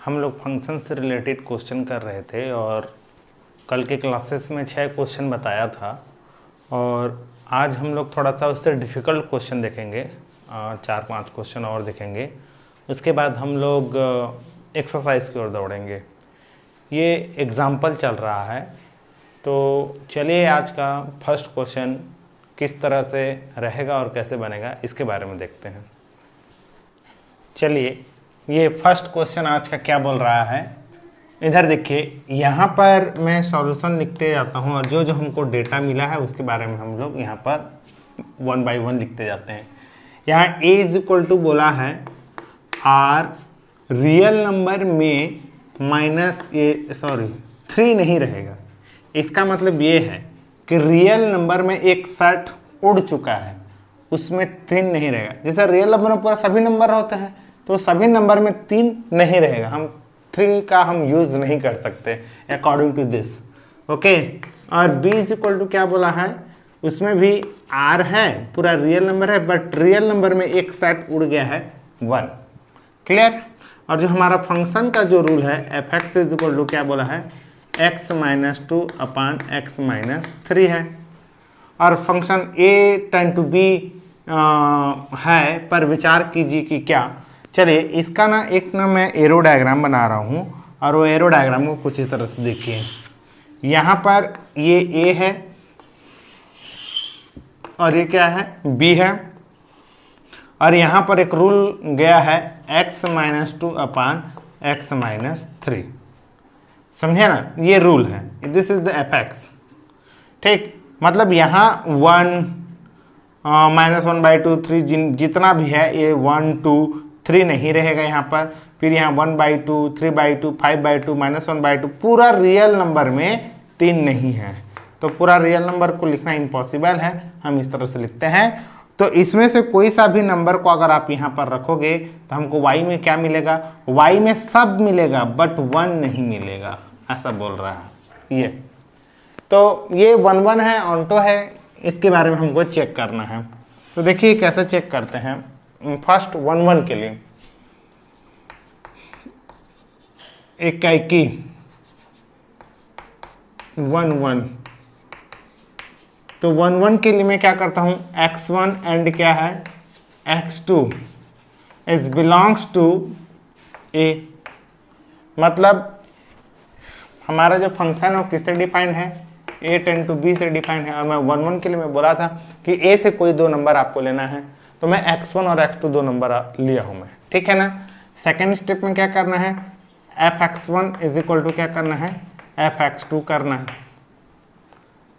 हम लोग फंक्शन से रिलेटेड क्वेश्चन कर रहे थे और कल के क्लासेस में 6 क्वेश्चन बताया था और आज हम लोग थोड़ा सा उससे डिफ़िकल्ट क्वेश्चन देखेंगे, 4-5 क्वेश्चन और देखेंगे। उसके बाद हम लोग एक्सरसाइज की ओर दौड़ेंगे। ये एग्ज़ाम्पल चल रहा है, तो चलिए आज का फर्स्ट क्वेश्चन किस तरह से रहेगा और कैसे बनेगा इसके बारे में देखते हैं। चलिए, ये फर्स्ट क्वेश्चन आज का क्या बोल रहा है। इधर देखिए, यहाँ पर मैं सॉल्यूशन लिखते जाता हूँ और जो जो हमको डेटा मिला है उसके बारे में हम लोग यहाँ पर 1 बाय 1 लिखते जाते हैं। यहाँ a इज इक्वल टू बोला है r रियल नंबर में -3 नहीं रहेगा। इसका मतलब ये है कि रियल नंबर में एक सेट उड़ चुका है, उसमें 3 नहीं रहेगा। जैसे रियल नंबर में पूरा सभी नंबर होते हैं तो सभी नंबर में 3 नहीं रहेगा, हम 3 का हम यूज़ नहीं कर सकते अकॉर्डिंग टू दिस। ओके, और b इज इक्वल टू क्या बोला है, उसमें भी r है, पूरा रियल नंबर है, बट रियल नंबर में एक सेट उड़ गया है 1। क्लियर। और जो हमारा फंक्शन का जो रूल है f(x) इज इक्वल टू क्या बोला है, x - 2 अपान x - 3 है। और function a tend to b है, पर विचार कीजिए कि क्या। चलिए, इसका ना मैं एरो डायग्राम बना रहा हूँ और वो एरो डायग्राम को कुछ इस तरह से देखिए। यहाँ पर ये a है और ये क्या है, b है, और यहाँ पर एक रूल गया है x - 2 अपान x - 3। समझे ना, ये रूल है, दिस इज द f(x). ठीक, मतलब यहाँ 1 -1/2 3 जितना भी है ये 1 2 3 नहीं रहेगा यहाँ पर। फिर यहाँ 1/2 3/2 5/2 -1/2 पूरा रियल नंबर में 3 नहीं है, तो पूरा रियल नंबर को लिखना इम्पॉसिबल है। हम इस तरह से लिखते हैं। तो इसमें से कोई सा भी नंबर को अगर आप यहाँ पर रखोगे तो हमको y में क्या मिलेगा, y में सब मिलेगा बट 1 नहीं मिलेगा, ऐसा बोल रहा है ये। तो ये 1 1 है, ऑन्टो है, इसके बारे में हमको चेक करना है। तो देखिए कैसे चेक करते हैं। फर्स्ट 1 1 के लिए इक्की 1 1, तो 1 1 के लिए मैं क्या करता हूँ, x1 एंड क्या है x2 is belongs to a। मतलब हमारा जो फंक्शन है वो किससे डिफाइंड है, a टेंड टू b से डिफाइंड है। और मैं 1 1 के लिए मैं बोला था कि a से कोई 2 नंबर आपको लेना है, तो मैं x1 और x2 2 नंबर लिया हूँ मैं, ठीक है ना। सेकेंड स्टेप में क्या करना है, f(x1) इज इक्वल टू क्या करना है, f(x2) करना है।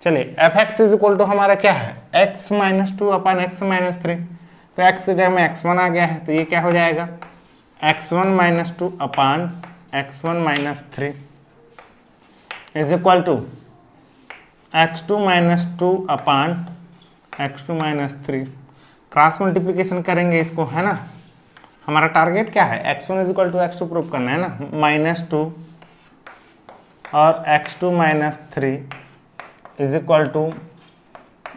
चलिए, f(x) इज इक्वल टू हमारा क्या है, x - 2 अपान x - 3। तो x की जगह में x1 आ गया है, तो ये क्या हो जाएगा, x1 - 2 upon x1 - 3 is equal to x2 - 2 upon x2 - 3। Cross multiplication करेंगे इसको, है ना। हमारा टारगेट क्या है, x1 is equal to x2 prove करना है ना, -2 और x2 - 3 is equal to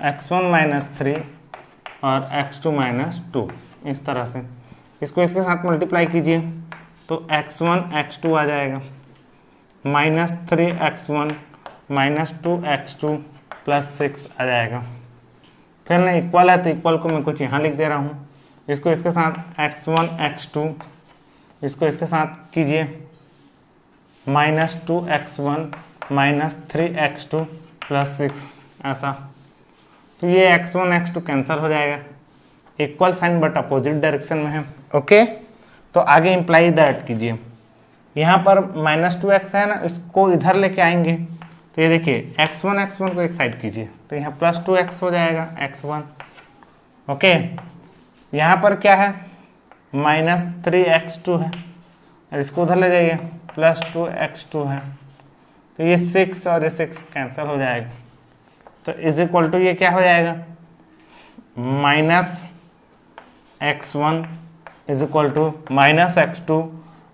x1 - 3 और x2 - 2। इस तरह से इसको इसके साथ मल्टीप्लाई कीजिए तो x1 x2 आ जाएगा, -3x1 -2x2 +6 आ जाएगा। फिर ना इक्वल है तो इक्वल को मैं कुछ यहाँ लिख दे रहा हूँ, इसको इसके साथ x1 x2, इसको इसके साथ कीजिए -2x1 -3x2 +6 ऐसा। तो ये x1 x2 कैंसिल हो जाएगा, equal sign but opposite direction में है। ओके, तो आगे इम्प्लाई दैट कीजिए। यहाँ पर -2x है ना, इसको इधर लेके आएंगे तो ये देखिए x1 x1 को एक साइड कीजिए तो यहाँ +2x हो जाएगा x1। ओके, यहाँ पर क्या है, -3x2 है और इसको उधर ले जाइए +2x2 है, तो ये 6 और ये 6 कैंसिल हो जाएगा। तो इज इक्वल टू ये क्या हो जाएगा, -x1 is equal to -x2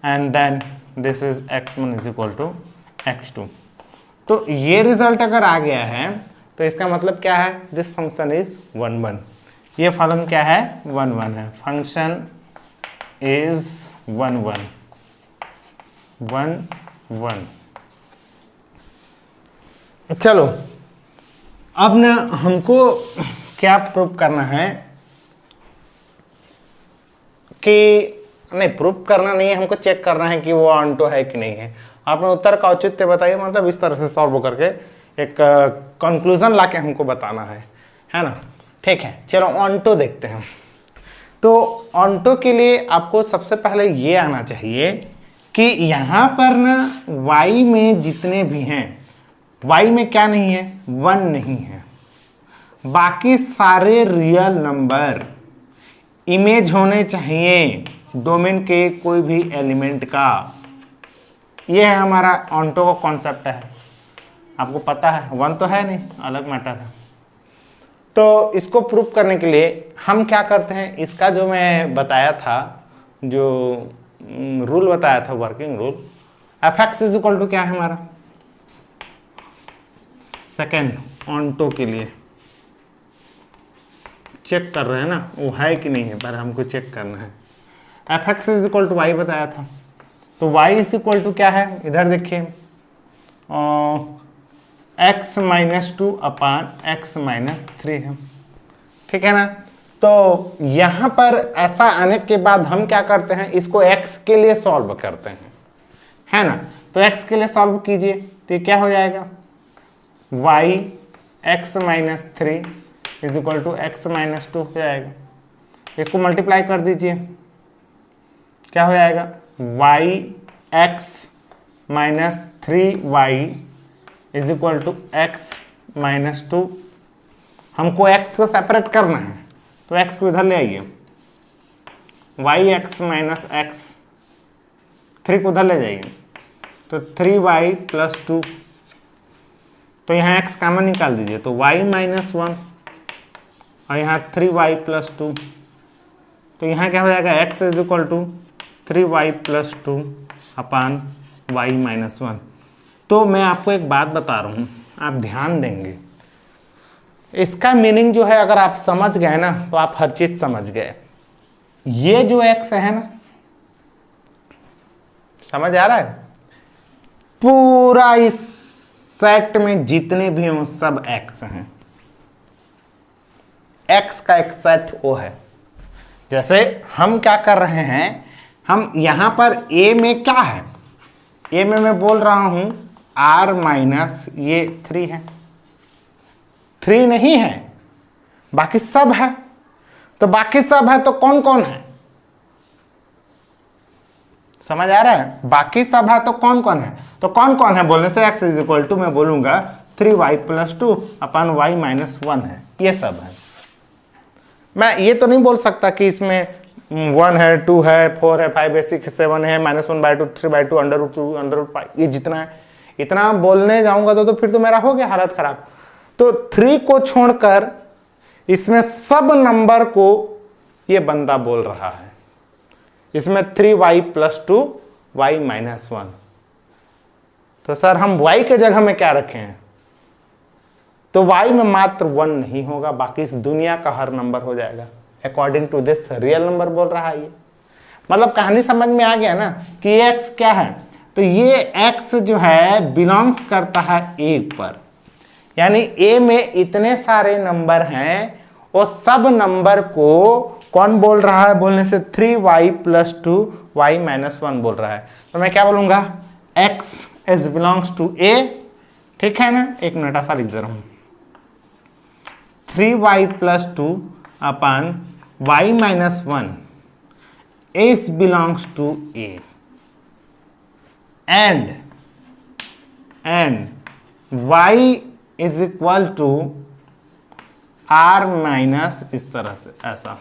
and then this is x1 is equal to x2। तो ये रिजल्ट अगर आ गया है तो इसका मतलब क्या है, दिस फंक्शन इज 1 1। ये फलन क्या है, 1 1 है, फंक्शन इज 1 1। 1 1। चलो अब ना हमको क्या प्रूव करना है कि नहीं, प्रूफ करना नहीं है, हमको चेक करना है कि वो ऑन्टो है कि नहीं है। आपने उत्तर का औचित्य बताइए, मतलब इस तरह से सॉल्व करके एक कंक्लूजन लाके हमको बताना है ना। ठीक है, चलो ऑन्टो देखते हैं। तो ऑन्टो के लिए आपको सबसे पहले ये आना चाहिए कि यहाँ पर ना y में जितने भी हैं, y में क्या नहीं है, 1 नहीं है, बाकी सारे रियल नंबर इमेज होने चाहिए डोमेन के कोई भी एलिमेंट का। ये है हमारा ऑन्टो का कॉन्सेप्ट है, आपको पता है। 1 तो है नहीं, अलग मैटर है। तो इसको प्रूव करने के लिए हम क्या करते हैं, इसका जो मैं बताया था, जो रूल बताया था, working rule, f x is equal to क्या है हमारा, सेकेंड ऑन्टो के लिए चेक कर रहे हैं ना, वो है कि नहीं है, पर हमको चेक करना है। F x is equal to y बताया था, तो वाई इज इक्वल टू क्या है, इधर देखिए, x - 2 अपान x - 3 है, ठीक है ना। तो यहां पर ऐसा आने के बाद हम क्या करते हैं, इसको x के लिए सॉल्व करते हैं, है ना। तो x के लिए सॉल्व कीजिए, तो क्या हो जाएगा, y x - 3 is equal to x - 2 हो जाएगा। इसको मल्टीप्लाई कर दीजिए, क्या हो जाएगा, y x - 3y is equal to x - 2। हमको x को सेपरेट करना है, तो x को इधर ले आइए, y x - x, 3 को उधर ले जाइए, तो 3y + 2, तो यहाँ x कॉमन निकाल दीजिए, तो y - 1 और यहाँ 3y + 2, तो यहाँ क्या हो जाएगा, x is equal to 3y + 2 upon y - 1। तो मैं आपको एक बात बता रहा हूँ, आप ध्यान देंगे, इसका मीनिंग जो है, अगर आप समझ गए ना, तो आप हर चीज समझ गए। ये जो x है ना, समझ आ रहा है, पूरा इस सेट में जितने भी हों सब x हैं, x का एक सेट वो है। जैसे हम क्या कर रहे हैं, हम यहां पर a में क्या है, a में मैं बोल रहा हूं r - ये 3 है, 3 नहीं है, बाकी सब है। तो बाकी सब है तो कौन कौन है, समझ आ रहा है, बाकी सब है तो कौन कौन है, तो कौन कौन है बोलने से x इज इक्वल टू मैं बोलूंगा 3y + 2 अपान y - 1 है, ये सब है। मैं ये तो नहीं बोल सकता कि इसमें 1 है, 2 है, 4 है, 5 है, 6 है, 7 है, -1/2, 3/2, √2, √5, ये जितना है, इतना बोलने जाऊंगा तो फिर तो मेरा हो गया हालत खराब। तो 3 को छोड़कर इसमें सब नंबर को ये बंदा बोल रहा है। इसमें 3y + 2 y - 1, तो सर हम y के जगह में क्या रखे हैं, तो y में मात्र 1 नहीं होगा, बाकी इस दुनिया का हर नंबर हो जाएगा according to this real number बोल रहा है ये। मतलब कहानी समझ में आ गया ना कि ये x क्या है, तो ये x जो है बिलोंग्स करता है a पर, यानी a में इतने सारे नंबर हैं, वो सब नंबर को कौन बोल रहा है, बोलने से 3y + 2 y - 1 बोल रहा है। तो मैं क्या बोलूंगा, x is belongs to a, ठीक है ना। एक मिनट ऐसा लिख दे रहा हूं, 3y + 2 upon y - 1 is belongs to a and y is equal to r minus इस तरह से, ऐसा,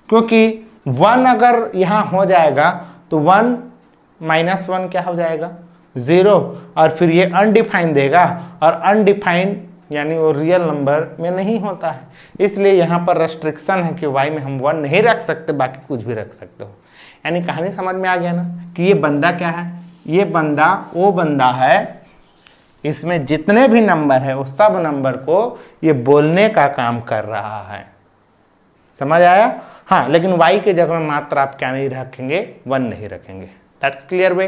क्योंकि 1 अगर यहां हो जाएगा तो 1 - 1 क्या हो जाएगा, 0, और फिर ये अनडिफाइंड देगा, और अनडिफाइंड यानी वो रियल नंबर में नहीं होता है, इसलिए यहाँ पर रेस्ट्रिक्शन है कि y में हम 1 नहीं रख सकते, बाकी कुछ भी रख सकते हो। यानी कहानी समझ में आ गया ना कि ये बंदा क्या है, ये बंदा वो बंदा है, इसमें जितने भी नंबर है वो सब नंबर को ये बोलने का काम कर रहा है, समझ आया। हाँ, लेकिन y के जगह में मात्र आप क्या नहीं रखेंगे, 1 नहीं रखेंगे। That's clear way.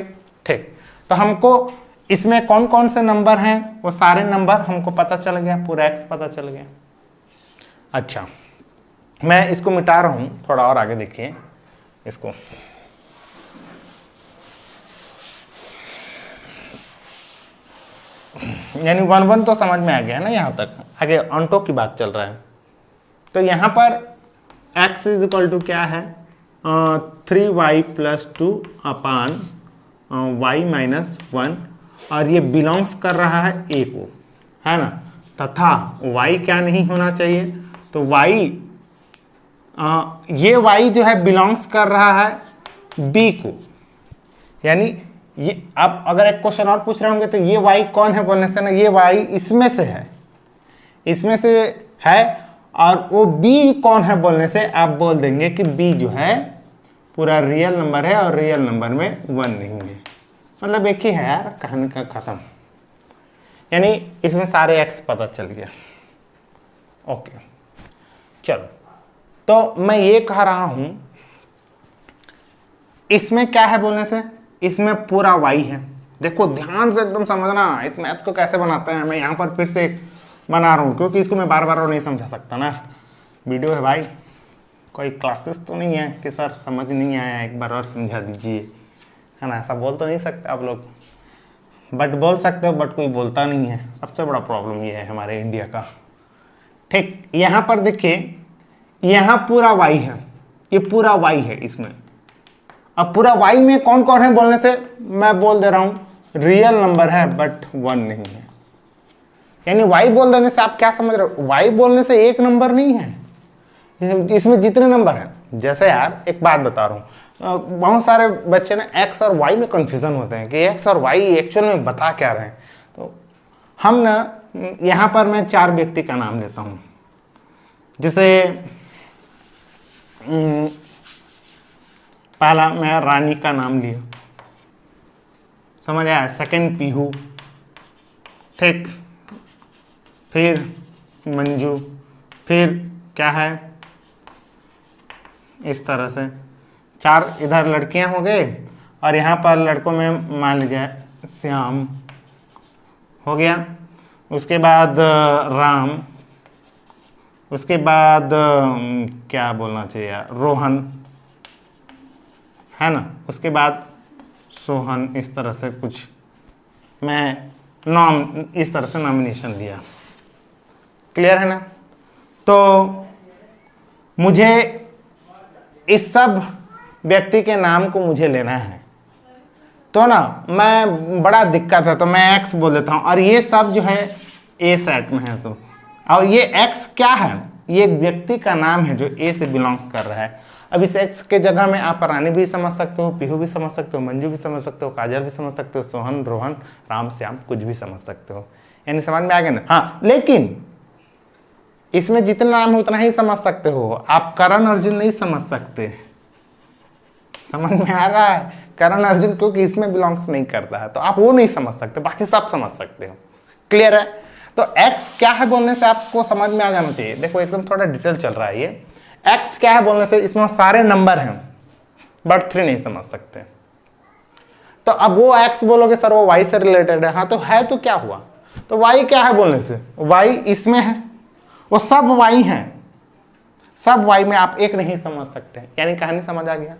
ठीक, तो हमको इसमें कौन कौन से नंबर हैं वो सारे नंबर हमको पता चल गया, पूरा एक्स पता चल गया। अच्छा, मैं इसको मिटा रहा हूं, थोड़ा और आगे देखिए इसको। यानी 1 1 तो समझ में आ गया ना, यहां तक आगे ऑनटो की बात चल रहा है। तो यहां पर x इज इक्वल टू क्या है, 3y plus 2 upon y minus 1, और ये बिलोंग्स कर रहा है a को, है ना, तथा y क्या नहीं होना चाहिए, तो y ये y जो है बिलोंग्स कर रहा है b को। यानी ये आप अगर एक क्वेश्चन और पूछ रहे होंगे तो ये y कौन है बोलने से ना, ये y इसमें से है, इसमें से है, और वो b कौन है बोलने से आप बोल देंगे कि b जो है पूरा रियल नंबर है और रियल नंबर में 1 नहीं है। मतलब एक ही है यार, कहानी का खत्म। यानी इसमें सारे x पता चल गया। ओके, चलो, तो मैं ये कह रहा हूं इसमें क्या है बोलने से, इसमें पूरा y है। देखो ध्यान से एकदम समझना इस मैथ को कैसे बनाते हैं। मैं यहाँ पर फिर से बना रहा हूँ क्योंकि इसको मैं बार बार और नहीं समझा सकता ना, वीडियो है भाई, कोई क्लासेस तो नहीं है कि सर समझ नहीं आया एक बार और समझा दीजिए, है ना। ऐसा बोल तो नहीं सकते आप लोग, बट बोल सकते हो, बट कोई बोलता नहीं है। सबसे बड़ा प्रॉब्लम ये है हमारे इंडिया का। ठीक, यहाँ पर देखिए, यहाँ पूरा y है, ये पूरा y है इसमें। अब पूरा y में कौन कौन है बोलने से मैं बोल दे रहा हूं रियल नंबर है बट 1 नहीं है। यानी y बोल देने से आप क्या समझ रहे हो, y बोलने से एक नंबर नहीं है, इसमें जितने नंबर हैं। जैसे यार एक बात बता रहा हूं, बहुत सारे बच्चे ना x और y में कंफ्यूजन होते हैं कि x और y एक्चुअल में बता क्या रहे हैं। तो हम ना यहाँ पर मैं 4 व्यक्ति का नाम लेता हूँ। जैसे पहला मैं रानी का नाम लिया, समझ आया, सेकंड पीहू, ठीक, फिर मंजू, फिर क्या है, इस तरह से 4 इधर लड़कियां हो गए, और यहाँ पर लड़कों में मान लीजिए श्याम हो गया, उसके बाद राम, उसके बाद क्या बोलना चाहिए यार, रोहन, है ना, उसके बाद सोहन। इस तरह से कुछ मैं नाम इस तरह से नॉमिनेशन लिया। क्लियर है ना। तो मुझे इस सब व्यक्ति के नाम को मुझे लेना है, तो ना मैं बड़ा दिक्कत है, तो मैं x बोल देता हूँ, और ये सब जो है a सेट में है। तो और ये x क्या है, ये एक व्यक्ति का नाम है जो a से बिलोंग्स कर रहा है। अब इस x के जगह में आप रानी भी समझ सकते हो, पीहू भी समझ सकते हो, मंजू भी समझ सकते हो, काजल भी समझ सकते हो, सोहन, रोहन, राम, श्याम, कुछ भी समझ सकते हो। यानी समझ में आ गया ना। हाँ, लेकिन इसमें जितना नाम है उतना ही समझ सकते हो, आप करण अर्जुन नहीं समझ सकते। समझ में आ रहा है, करण अर्जुन क्योंकि इसमें बिलोंग्स नहीं करता है, तो आप वो नहीं समझ सकते, बाकी सब समझ सकते हो। क्लियर है। तो x क्या है बोलने से आपको समझ में आ जाना चाहिए। देखो एकदम थोड़ा डिटेल चल रहा है ये। x क्या है बोलने से इसमें सारे नंबर हैं बट 3 नहीं समझ सकते। तो अब वो x बोलोगे सर वो y से रिलेटेड है, हाँ तो है, तो क्या हुआ, तो y क्या है बोलने से y इसमें है, वो सब y हैं, सब y में आप एक नहीं समझ सकते। यानी कहानी समझ आ गया।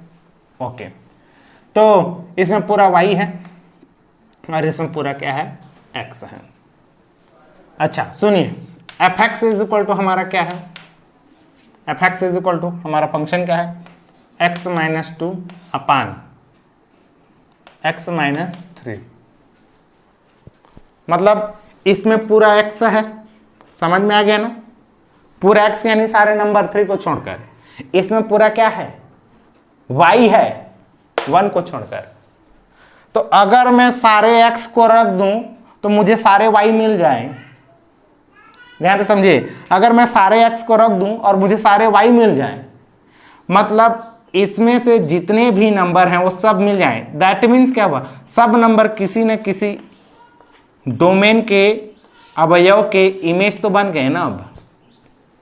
ओके, तो इसमें पूरा y है और इसमें पूरा क्या है, x है। अच्छा सुनिए, fx इज इक्वल टू हमारा क्या है, fx इज इक्वल टू हमारा फंक्शन क्या है, x माइनस 2 अपान x माइनस 3। मतलब इसमें पूरा x है, समझ में आ गया ना, पूरा x यानी सारे नंबर 3 को छोड़कर। इसमें पूरा क्या है, y है 1 को छोड़कर। तो अगर मैं सारे x को रख दूं तो मुझे सारे y मिल जाएं। ध्यान से समझिए, अगर मैं सारे x को रख दूं और मुझे सारे y मिल जाएं, मतलब इसमें से जितने भी नंबर हैं वो सब मिल जाएं। दैट मीन्स क्या हुआ, सब नंबर किसी न किसी डोमेन के अवयव के इमेज तो बन गए ना। अब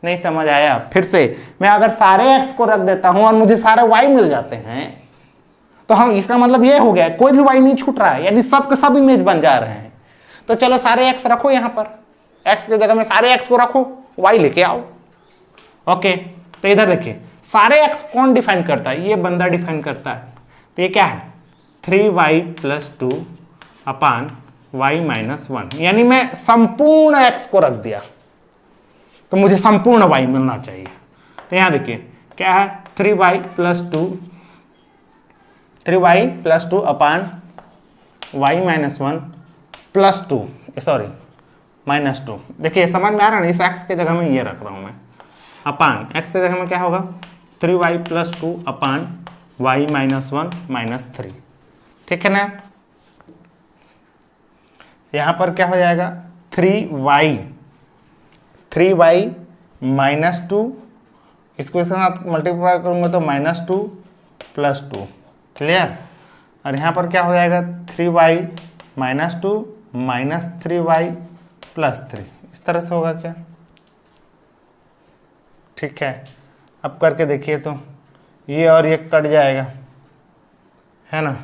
नहीं समझ आया, फिर से मैं अगर सारे x को रख देता हूं और मुझे सारे y मिल जाते हैं तो हम इसका मतलब ये हो गया कोई भी y नहीं छूट रहा है, यानी सब के सब इमेज बन जा रहे हैं। तो चलो सारे x रखो यहाँ पर, x की जगह में सारे x को रखो, y लेके आओ। ओके, तो इधर देखिए सारे x कौन डिफाइन करता है, ये बंदा डिफाइन करता है। तो ये क्या है 3y + 2 अपान y - 1, यानी मैं संपूर्ण x को रख दिया तो मुझे संपूर्ण y मिलना चाहिए। तो यहां देखिए क्या है 3y + 2 अपान y - 1 + 2 सॉरी -2। देखिए समझ में आ रहा है, इस x के जगह में ये रख रहा हूं मैं, अपान x के जगह में क्या होगा 3y + 2 अपान y - 1 - 3। ठीक है ना। यहां पर क्या हो जाएगा 3y - 2, इसको इसके साथ मल्टीप्लाई करूंगा तो -2 + 2, क्लियर। और यहां पर क्या हो जाएगा 3y - 2 - 3y + 3, इस तरह से होगा क्या। ठीक है, अब करके देखिए तो ये और ये कट जाएगा, है ना,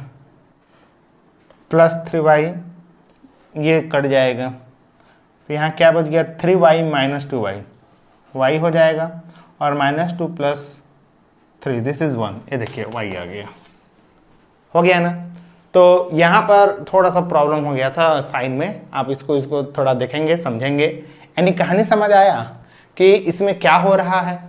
+3y ये कट जाएगा, तो यहाँ क्या बच गया 3y - 2y, y हो जाएगा, और -2 + 3 दिस इज 1, ये देखिए y आ गया, हो गया ना। तो यहाँ पर थोड़ा सा प्रॉब्लम हो गया था साइन में, आप इसको थोड़ा देखेंगे समझेंगे, यानी कहानी समझ आया कि इसमें क्या हो रहा है।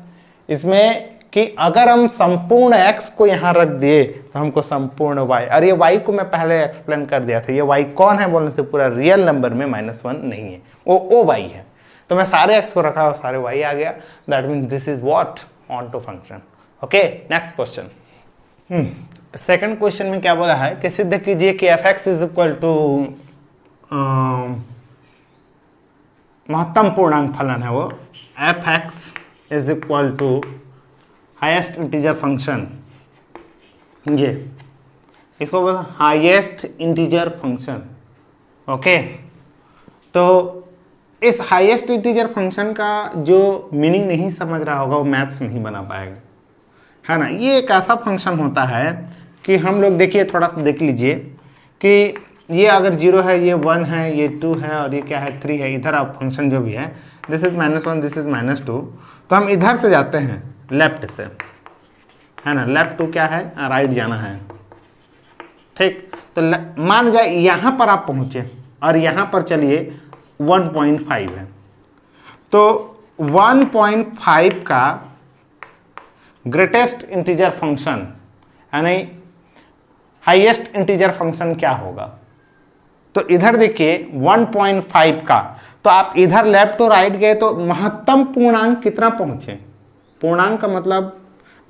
इसमें कि अगर हम संपूर्ण x को यहाँ रख दिए तो हमको संपूर्ण y, और ये y को मैं पहले एक्सप्लेन कर दिया था, ये y कौन है बोलने से पूरा रियल नंबर में -1 नहीं है, वो y है। तो मैं सारे x को रखा और सारे y आ गया, that means this is what onto function. Okay, next question. Second question में क्या बोला है कि सिद्ध कीजिए कि f(x) = महत्तम पूर्णांक फलन है वो, f(x) = हाईएस्ट इंटीजर फंक्शन, ये इसको बोला हाईएस्ट इंटीजर फंक्शन। ओके, तो इस हाईएस्ट इंटीजर फंक्शन का जो मीनिंग नहीं समझ रहा होगा वो मैथ्स नहीं बना पाएगा, है ना। ये एक ऐसा फंक्शन होता है कि हम लोग देखिए थोड़ा सा देख लीजिए कि ये अगर 0 है, ये 1 है, ये 2 है, और ये क्या है 3 है, इधर आप फंक्शन जो भी है दिस इज -1 दिस इज -2, तो हम इधर से जाते हैं लेफ्ट से, है ना, लेफ्ट टू क्या है राइट जाना है। ठीक, तो मान जाए यहां पर आप पहुंचे और यहां पर चलिए 1.5 है, तो 1.5 का ग्रेटेस्ट इंटीजर फंक्शन यानी हाईएस्ट इंटीजर फंक्शन क्या होगा। तो इधर देखिए 1.5 का, तो आप इधर लेफ्ट टू राइट गए तो महत्तम पूर्णांक कितना पहुंचे, पूर्णांक का मतलब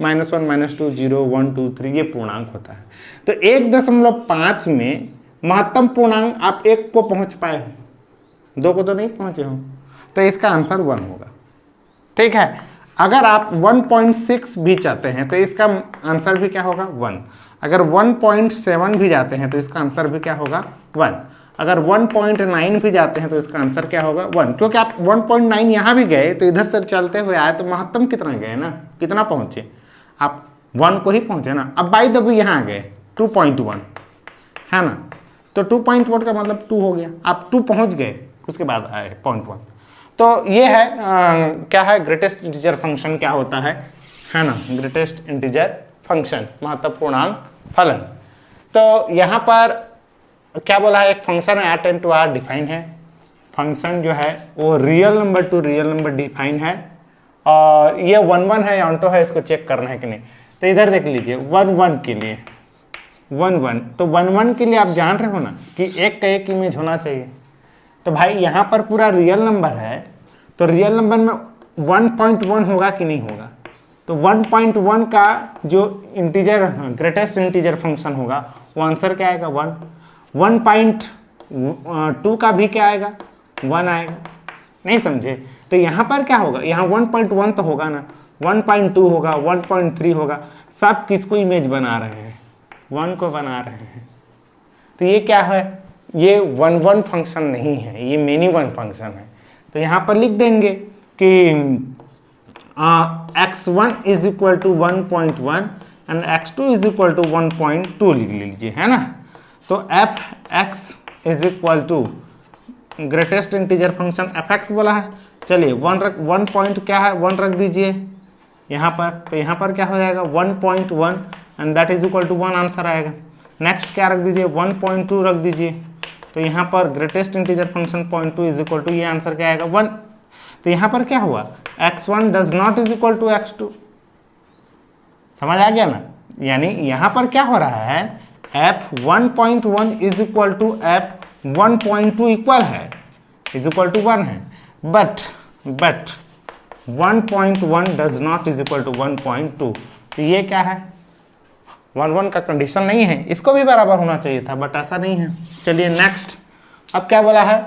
-1 -2 0 1 2 3 ये पूर्णांक होता है। तो 1.5 में महत्तम पूर्णांक आप 1 को पहुंच पाए हो, 2 को तो नहीं पहुंचे हो, तो इसका आंसर 1 होगा। ठीक है, अगर आप 1.6 भी चाहते हैं तो इसका आंसर भी क्या होगा 1, अगर 1.7 भी जाते हैं तो इसका आंसर भी क्या होगा 1, अगर 1.9 भी जाते हैं तो इसका आंसर क्या होगा 1, क्योंकि आप 1.9 यहाँ भी गए तो इधर से चलते हुए आए तो महत्तम कितना गए ना, कितना पहुंचे आप 1 को ही पहुंचे ना। अब बाई द वे यहाँ गए 2.1, है ना, तो 2.1 का मतलब 2 हो गया, आप 2 पहुंच गए उसके बाद आए 0.1। तो ये है क्या है ग्रेटेस्ट इंटीजर फंक्शन क्या होता है ना, ग्रेटेस्ट इंटीजर फंक्शन महत्तम पूर्णांक फलन। तो यहाँ पर क्या बोला है, एक फंक्शन है at and to R define है, फंक्शन जो है वो real number to real number define है, और ये 1 1 है ऑन्टो है, इसको चेक करना है कि नहीं। तो इधर देख लीजिए 1 1 के लिए 1 1, तो 1 1 के लिए आप जान रहे हो ना कि एक का एक इमेज होना चाहिए। तो भाई यहाँ पर पूरा रियल नंबर है, तो रियल नंबर में 1.1 होगा कि नहीं होगा, तो 1.1 का जो इंटीजर ग्रेटेस्ट इंटीजर फंक्शन होगा वो आंसर क्या आएगा 1। 1.2 का भी क्या आएगा 1 आएगा, नहीं समझे। तो यहाँ पर क्या होगा, यहाँ 1.1 तो होगा ना, 1.2 होगा, 1.3 होगा, सब किसको इमेज बना रहे हैं 1 को बना रहे हैं। तो ये क्या है, ये 1 1 फंक्शन नहीं है, ये मेनी वन फंक्शन है। तो यहाँ पर लिख देंगे कि x1 = 1.1, and x2 is equal to 1.2 लिख लीजिए, है ना। तो F x is equal to greatest integer function f x बोला है। चलिए 1 पॉइंट क्या है 1 रख दीजिए यहाँ पर, तो यहाँ पर क्या हो जाएगा 1.1 and that is equal to 1 answer आएगा। नेक्स्ट क्या रख दीजिए 1.2 रख दीजिए, तो यहाँ पर greatest integer function 0.2 is equal to ये आंसर क्या आएगा 1। तो यहाँ पर क्या हुआ x1 does not is equal to x2, समझ आ गया ना। यानी यहाँ पर क्या हो रहा है f 1.1 is equal to f 1.2 equal है, इज इक्वल टू 1 है, but 1.1 does not is equal to 1.2। तो ये क्या है 1 का कंडीशन नहीं है, इसको भी बराबर होना चाहिए था बट ऐसा नहीं है। चलिए नेक्स्ट, अब क्या बोला है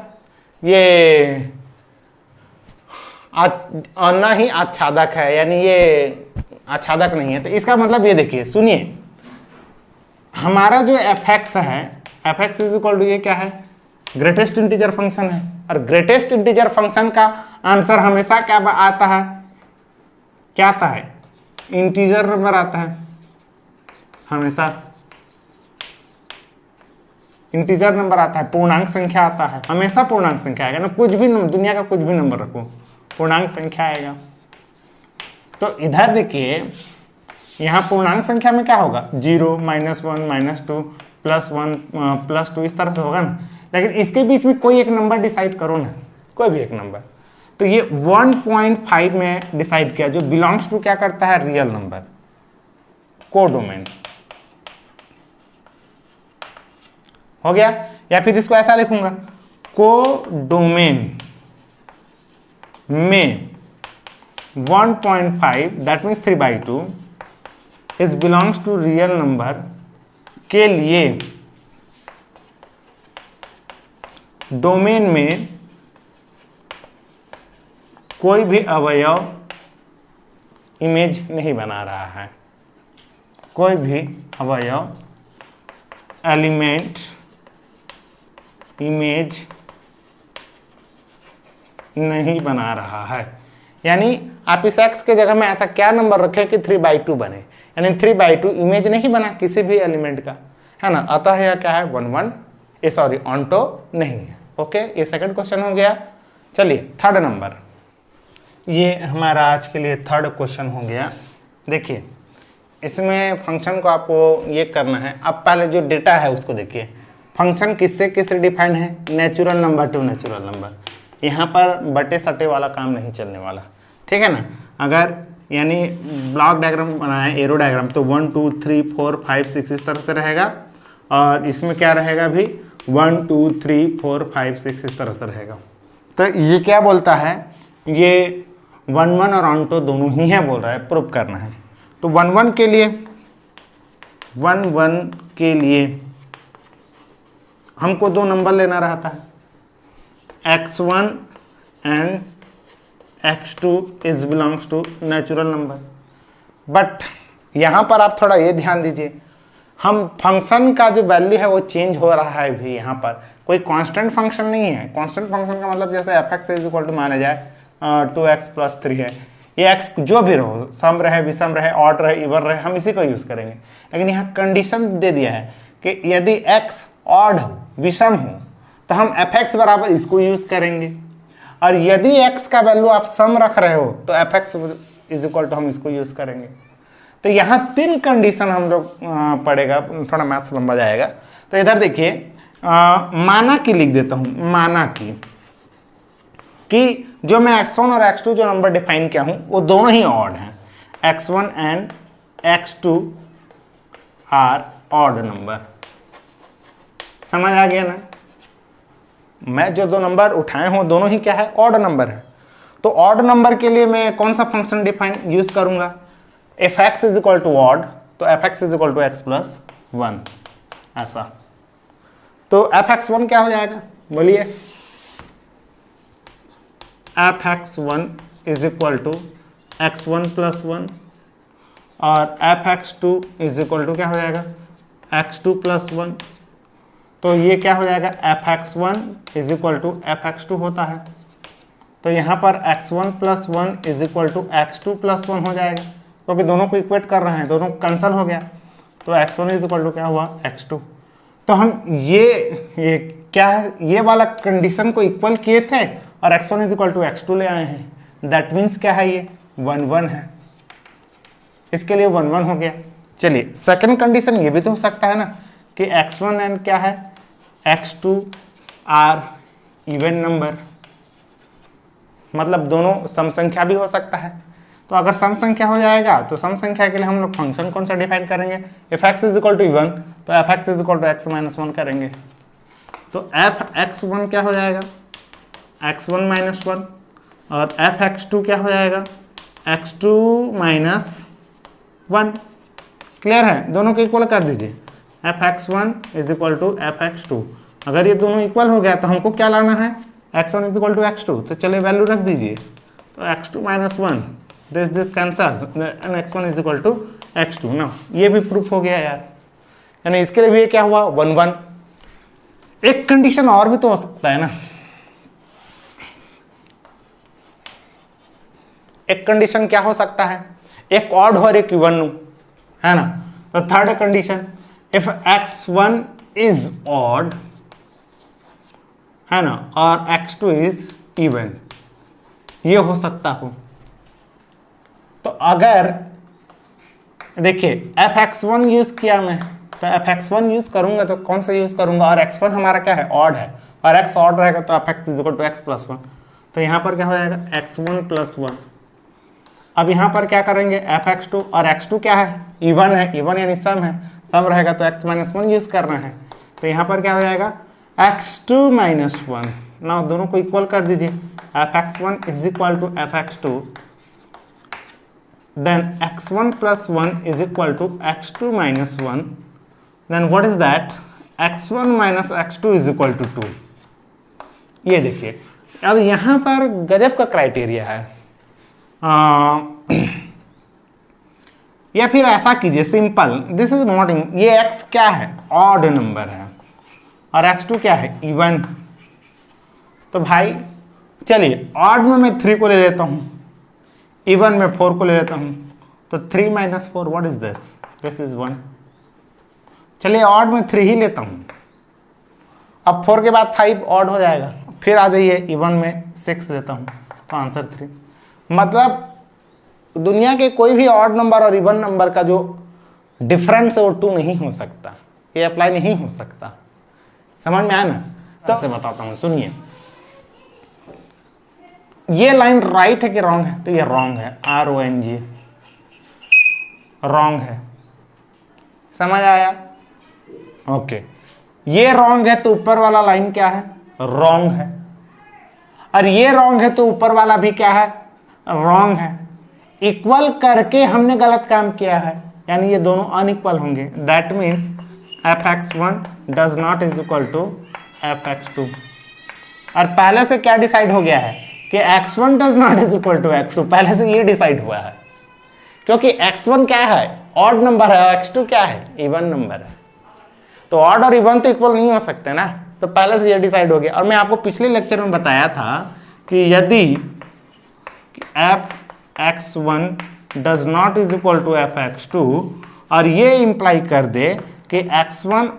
ये ना ही आच्छादक है, यानी ये आच्छादक नहीं है। तो इसका मतलब ये देखिए सुनिए, हमारा जो एफ एक्स है f x is equal to ये क्या है ग्रेटेस्ट इंटीजर फंक्शन है, और ग्रेटेस्ट इंटीजर फंक्शन का आंसर हमेशा क्या आता है, क्या आता है इंटीजर नंबर आता है, हमेशा इंटीजर नंबर आता है, पूर्णांक संख्या आता है, हमेशा पूर्णांक संख्या आएगा ना, कुछ भी दुनिया का कुछ भी नंबर रखो पूर्णांक संख्या आएगा। तो इधर देखिए यहाँ पूर्णांक संख्या में क्या होगा 0 -1 -2 +1 +2 इस तरह से होगा ना, लेकिन इसके बीच में कोई एक नंबर डिसाइड करो ना, कोई भी एक नंबर। तो ये 1.5 में डिसाइड किया जो बिलोंग्स टू क्या करता है रियल नंबर, कोडोमेन हो गया। या फिर इसको ऐसा लिखूंगा कोडोमेन में 1.5 that means 3/2 is belongs to real number के लिए डोमेन में कोई भी अवयव इमेज नहीं बना रहा है, कोई भी अवयव एलिमेंट इमेज नहीं बना रहा है। यानी आप इस x के जगह में ऐसा क्या नंबर रखें कि 3/2 बने, यानी 3/2 इमेज नहीं बना किसी भी एलिमेंट का, है ना। अतः यह क्या है 1 सॉरी ऑन्टो नहीं है। ओके, ये सेकंड क्वेश्चन हो गया। चलिए थर्ड नंबर, ये हमारा आज के लिए थर्ड क्वेश्चन हो गया। देखिए इसमें फंक्शन को आपको ये करना है, अब पहले जो डेटा है उसको देखिए, फंक्शन किससे किससे डिफाइंड है, natural number two natural number. यहाँ पर बटे सटे वाला काम नहीं चलने वाला, ठीक है ना। अगर यानी ब्लॉक डायग्राम बनाए एरो डायग्राम तो 1 2 3 4 5 6 इस तरह से रहेगा, और इसमें क्या रहेगा भी 1 2 3 4 5 6 इस तरह से रहेगा। तो ये क्या बोलता है, ये 1 और ऑन्टो दोनों ही है बोल रहा है, प्रूव करना है। तो 1 के लिए हमको दो नंबर लेना रहता है, x1 and x2 is belongs to natural number. But यहाँ पर आप थोड़ा ये ध्यान दीजिए, हम फंक्शन का जो वैल्यू है वो चेंज हो रहा है भी, यहाँ पर कोई कांस्टेंट फंक्शन नहीं है। कांस्टेंट फंक्शन का मतलब जैसे f x is equal to माना जाए 2x + 3 है, ये x जो भी रहो, सम रहे विषम रहे ऑड रहे इवन रहे, हम इसी को यूज़ करेंगे। लेकिन यहाँ कंडीशन दे दिया है कि यदि x ऑड हो विषम हो तो हम एफ एक्स बराबर इसको यूज़ करेंगे, और यदि x का वैल्यू आप सम रख रहे हो तो F x is equal to हम इसको यूज़ करेंगे। तो यहाँ 3 कंडीशन हम लोग पढ़ेगा, थोड़ा मैथ्स लंबा जाएगा। तो इधर देखिए माना की लिख देता हूँ, माना की कि जो मैं x1 और x2 जो नंबर डिफाइन किया हूँ वो दोनों ही ऑड हैं, x1 and x2 are odd number. समझ आ गया ना, मैं जो दो नंबर उठाए हूँ दोनों ही क्या है ऑड नंबर है। तो ऑड नंबर के लिए मैं कौन सा फंक्शन डिफाइन यूज करूंगा, F x is equal to odd, तो F x is equal to X plus 1 ऐसा। तो एफ एक्स 1 क्या हो जाएगा बोलिए, f x 1 is equal to x1 + 1, और f x 2 is equal to क्या हो जाएगा x2 + 1। तो ये क्या हो जाएगा f x 1 is equal to f x 2 होता है, तो यहाँ पर x1 + 1 is equal to x2 + 1 हो जाएगा। क्योंकि दोनों को इक्वेट कर रहे हैं, दोनों कैंसिल हो गया, तो x1 इज इक्वल टू क्या हुआ x2। तो हम ये क्या है, ये वाला कंडीशन को इक्वल किए थे और x1 is equal to x2 ले आए हैं। दैट मीन्स क्या है, ये 1 1 है, इसके लिए 1 1 हो गया। चलिए सेकंड कंडीशन ये भी तो हो सकता है ना कि x1 एंड क्या है x2 आर इवन नंबर, मतलब दोनों सम संख्या भी हो सकता है। तो अगर सम संख्या हो जाएगा तो सम संख्या के लिए हम लोग फंक्शन कौन सा डिफाइन करेंगे, if x is equal to even तो F x is equal to X minus 1 करेंगे। तो एफ एक्स 1 क्या हो जाएगा x1 माइनस 1 और एफ x2 क्या हो जाएगा x2 माइनस 1। क्लियर है, दोनों को इक्वल कर दीजिए, f x1 is equal to f x2। अगर ये दोनों इक्वल हो गया तो हमको क्या लाना है, x1 is equal to x2, तो चलिए वैल्यू रख दीजिए, तो x2 minus 1 this cancel and x1 is equal to x2 ना। ये भी प्रूफ हो गया यार, यानी इसके लिए भी क्या हुआ 1 1। एक कंडीशन और भी तो हो सकता है ना, एक कंडीशन क्या हो सकता है, एक ऑड और एक इवन है ना। तो third condition if x1 is odd है ना और x2 इज इवन, ये हो सकता हो। तो अगर देखिए fx1 यूज किया मैं, तो fx1 यूज करूंगा तो कौन सा यूज करूंगा, और x1 हमारा क्या है ऑड है और x ऑड रहेगा तो fx is equal to x plus 1। तो यहां पर क्या हो जाएगा x1 प्लस 1। अब यहां पर क्या करेंगे fx2, और x2 क्या है इवन है, इवन यानी सम है, सम रहेगा तो x माइनस 1 यूज करना है। तो यहां पर क्या हो जाएगा x2 माइनस 1। ना दोनों को इक्वल कर दीजिए, fx1 is equal to fx2, then x1 plus 1 is equal to x2 minus 1, then what is that, x1 minus x2 is equal to 2। ये देखिए अब यहां पर गजब का क्राइटेरिया है। या फिर ऐसा कीजिए सिंपल, दिस इज नॉट, ये x क्या है ऑड नंबर है और x2 क्या है इवन। तो भाई चलिए ऑड में मैं 3 को ले लेता हूं, इवन में 4 को ले लेता हूं, तो 3 minus 4 what is this, this is 1। चलिए ऑड में 3 ही लेता हूं, अब 4 के बाद 5 ऑड हो जाएगा, फिर आ जाइए इवन में 6 लेता हूं तो आंसर 3। मतलब दुनिया के कोई भी ऑड नंबर और इवन नंबर का जो डिफरेंस है वो 2 नहीं हो सकता, ये अप्लाई नहीं हो सकता। समझ में आया ना, तो से बताता हूं सुनिए, ये लाइन राइट है कि रॉन्ग है, तो ये रॉन्ग है, RONG रॉन्ग है, समझ आया, ओके। ये रॉन्ग है तो ऊपर वाला लाइन क्या है रॉन्ग है, और ये रॉन्ग है तो ऊपर वाला भी क्या है रॉन्ग है। इक्वल करके हमने गलत काम किया है, यानी ये दोनों अनइक्वल होंगे। That means fx1 does not is equal to fx2। और पहले से क्या डिसाइड हो गया है कि x1 does not is equal to x2, पहले से ये डिसाइड हुआ है, क्योंकि x1 क्या है ऑड नंबर है और x2 क्या है इवन नंबर है। तो ऑड और इवन तो इक्वल नहीं हो सकते ना, तो पहले से ये डिसाइड हो गया। और मैं आपको पिछले लेक्चर में बताया था कि यदि fx1 does not is equal to fx2 और ये इंप्लाई कर दे कि x1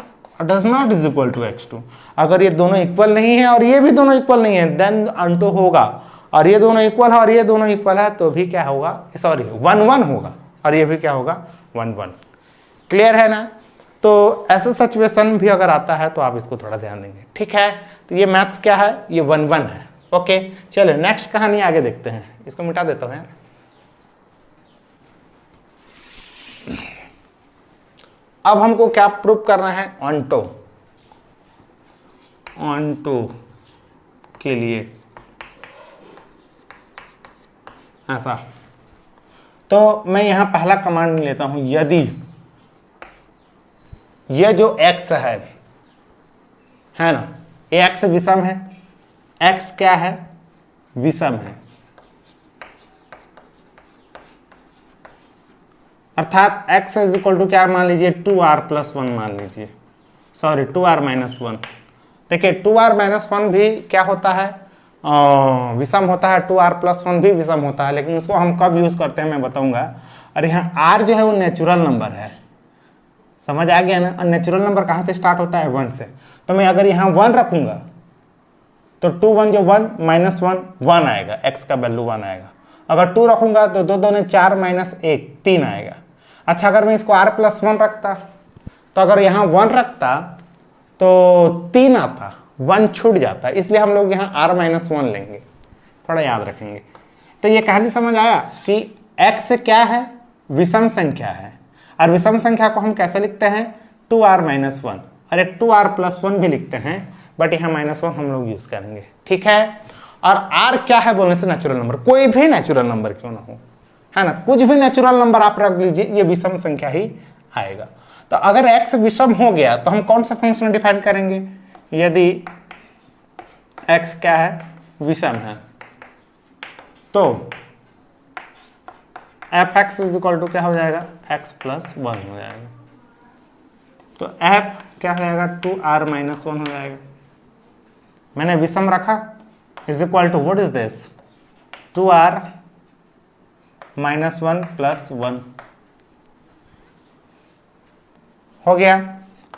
does not is equal to x2, अगर ये दोनों इक्वल नहीं है और ये भी दोनों इक्वल नहीं है, देन अनटू होगा, और ये दोनों इक्वल है और ये दोनों इक्वल है तो भी क्या होगा, सॉरी 1 1 होगा, और ये भी क्या होगा 1 1। क्लियर है ना। तो ऐसा सिचुएशन भी अगर आता है तो आप इसको थोड़ा ध्यान देंगे, ठीक है। तो ये मैथ्स क्या है, ये 1 1 है, ओके। चलो नेक्स्ट कहानी आगे देखते हैं, इसको मिटा देता हूं यार। अब हमको क्या प्रूव करना है, ऑन्टो के लिए ऐसा। तो मैं यहां पहला कमांड लेता हूं, यदि ये जो x है ना, ये x विषम है, x क्या है विषम है, अर्थात x इज इक्वल टू क्या मान लीजिए 2r प्लस 1 मान लीजिए, सॉरी 2r माइनस 1। देखिए 2r माइनस 1 भी क्या होता है विषम होता है, 2r प्लस 1 भी विषम होता है, लेकिन उसको हम कब यूज करते हैं मैं बताऊंगा। और यहाँ आर जो है वो नेचुरल नंबर है, समझ आ गया ना। और नेचुरल नंबर कहाँ से स्टार्ट होता है? 1 से। तो मैं अगर यहाँ 1 रखूंगा तो 2 1 जो 1 माइनस 1 1 आएगा, x का वैल्यू 1 आएगा। अगर 2 रखूंगा तो 2 2 4 माइनस 1 3 आएगा। अच्छा, अगर मैं इसको r प्लस 1 रखता तो अगर यहाँ 1 रखता तो 3 आता, 1 छूट जाता, इसलिए हम लोग यहाँ r माइनस 1 लेंगे, थोड़ा याद रखेंगे। तो ये कहानी समझ आया कि x क्या है? विषम संख्या है, और विषम संख्या को हम कैसे लिखते हैं? 2r माइनस 1, और एक 2r प्लस 1 भी लिखते हैं, बट यहाँ माइनस 1 हम लोग यूज करेंगे, ठीक है। और r क्या है बोलने से नेचुरल नंबर, कोई भी नेचुरल नंबर क्यों ना हो, है ना, कुछ भी नेचुरल नंबर आप रख लीजिए, ये विषम संख्या ही आएगा। तो अगर x विषम हो गया तो हम कौन सा फंक्शन डिफाइन करेंगे? यदि x क्या है? विषम है, तो f(x) इज इक्वल टू क्या हो जाएगा? x प्लस 1 हो जाएगा। तो f क्या हो जाएगा? 2r माइनस 1 हो जाएगा। मैंने विषम रखा, is equal to what is this? 2r minus 1 plus 1 हो गया।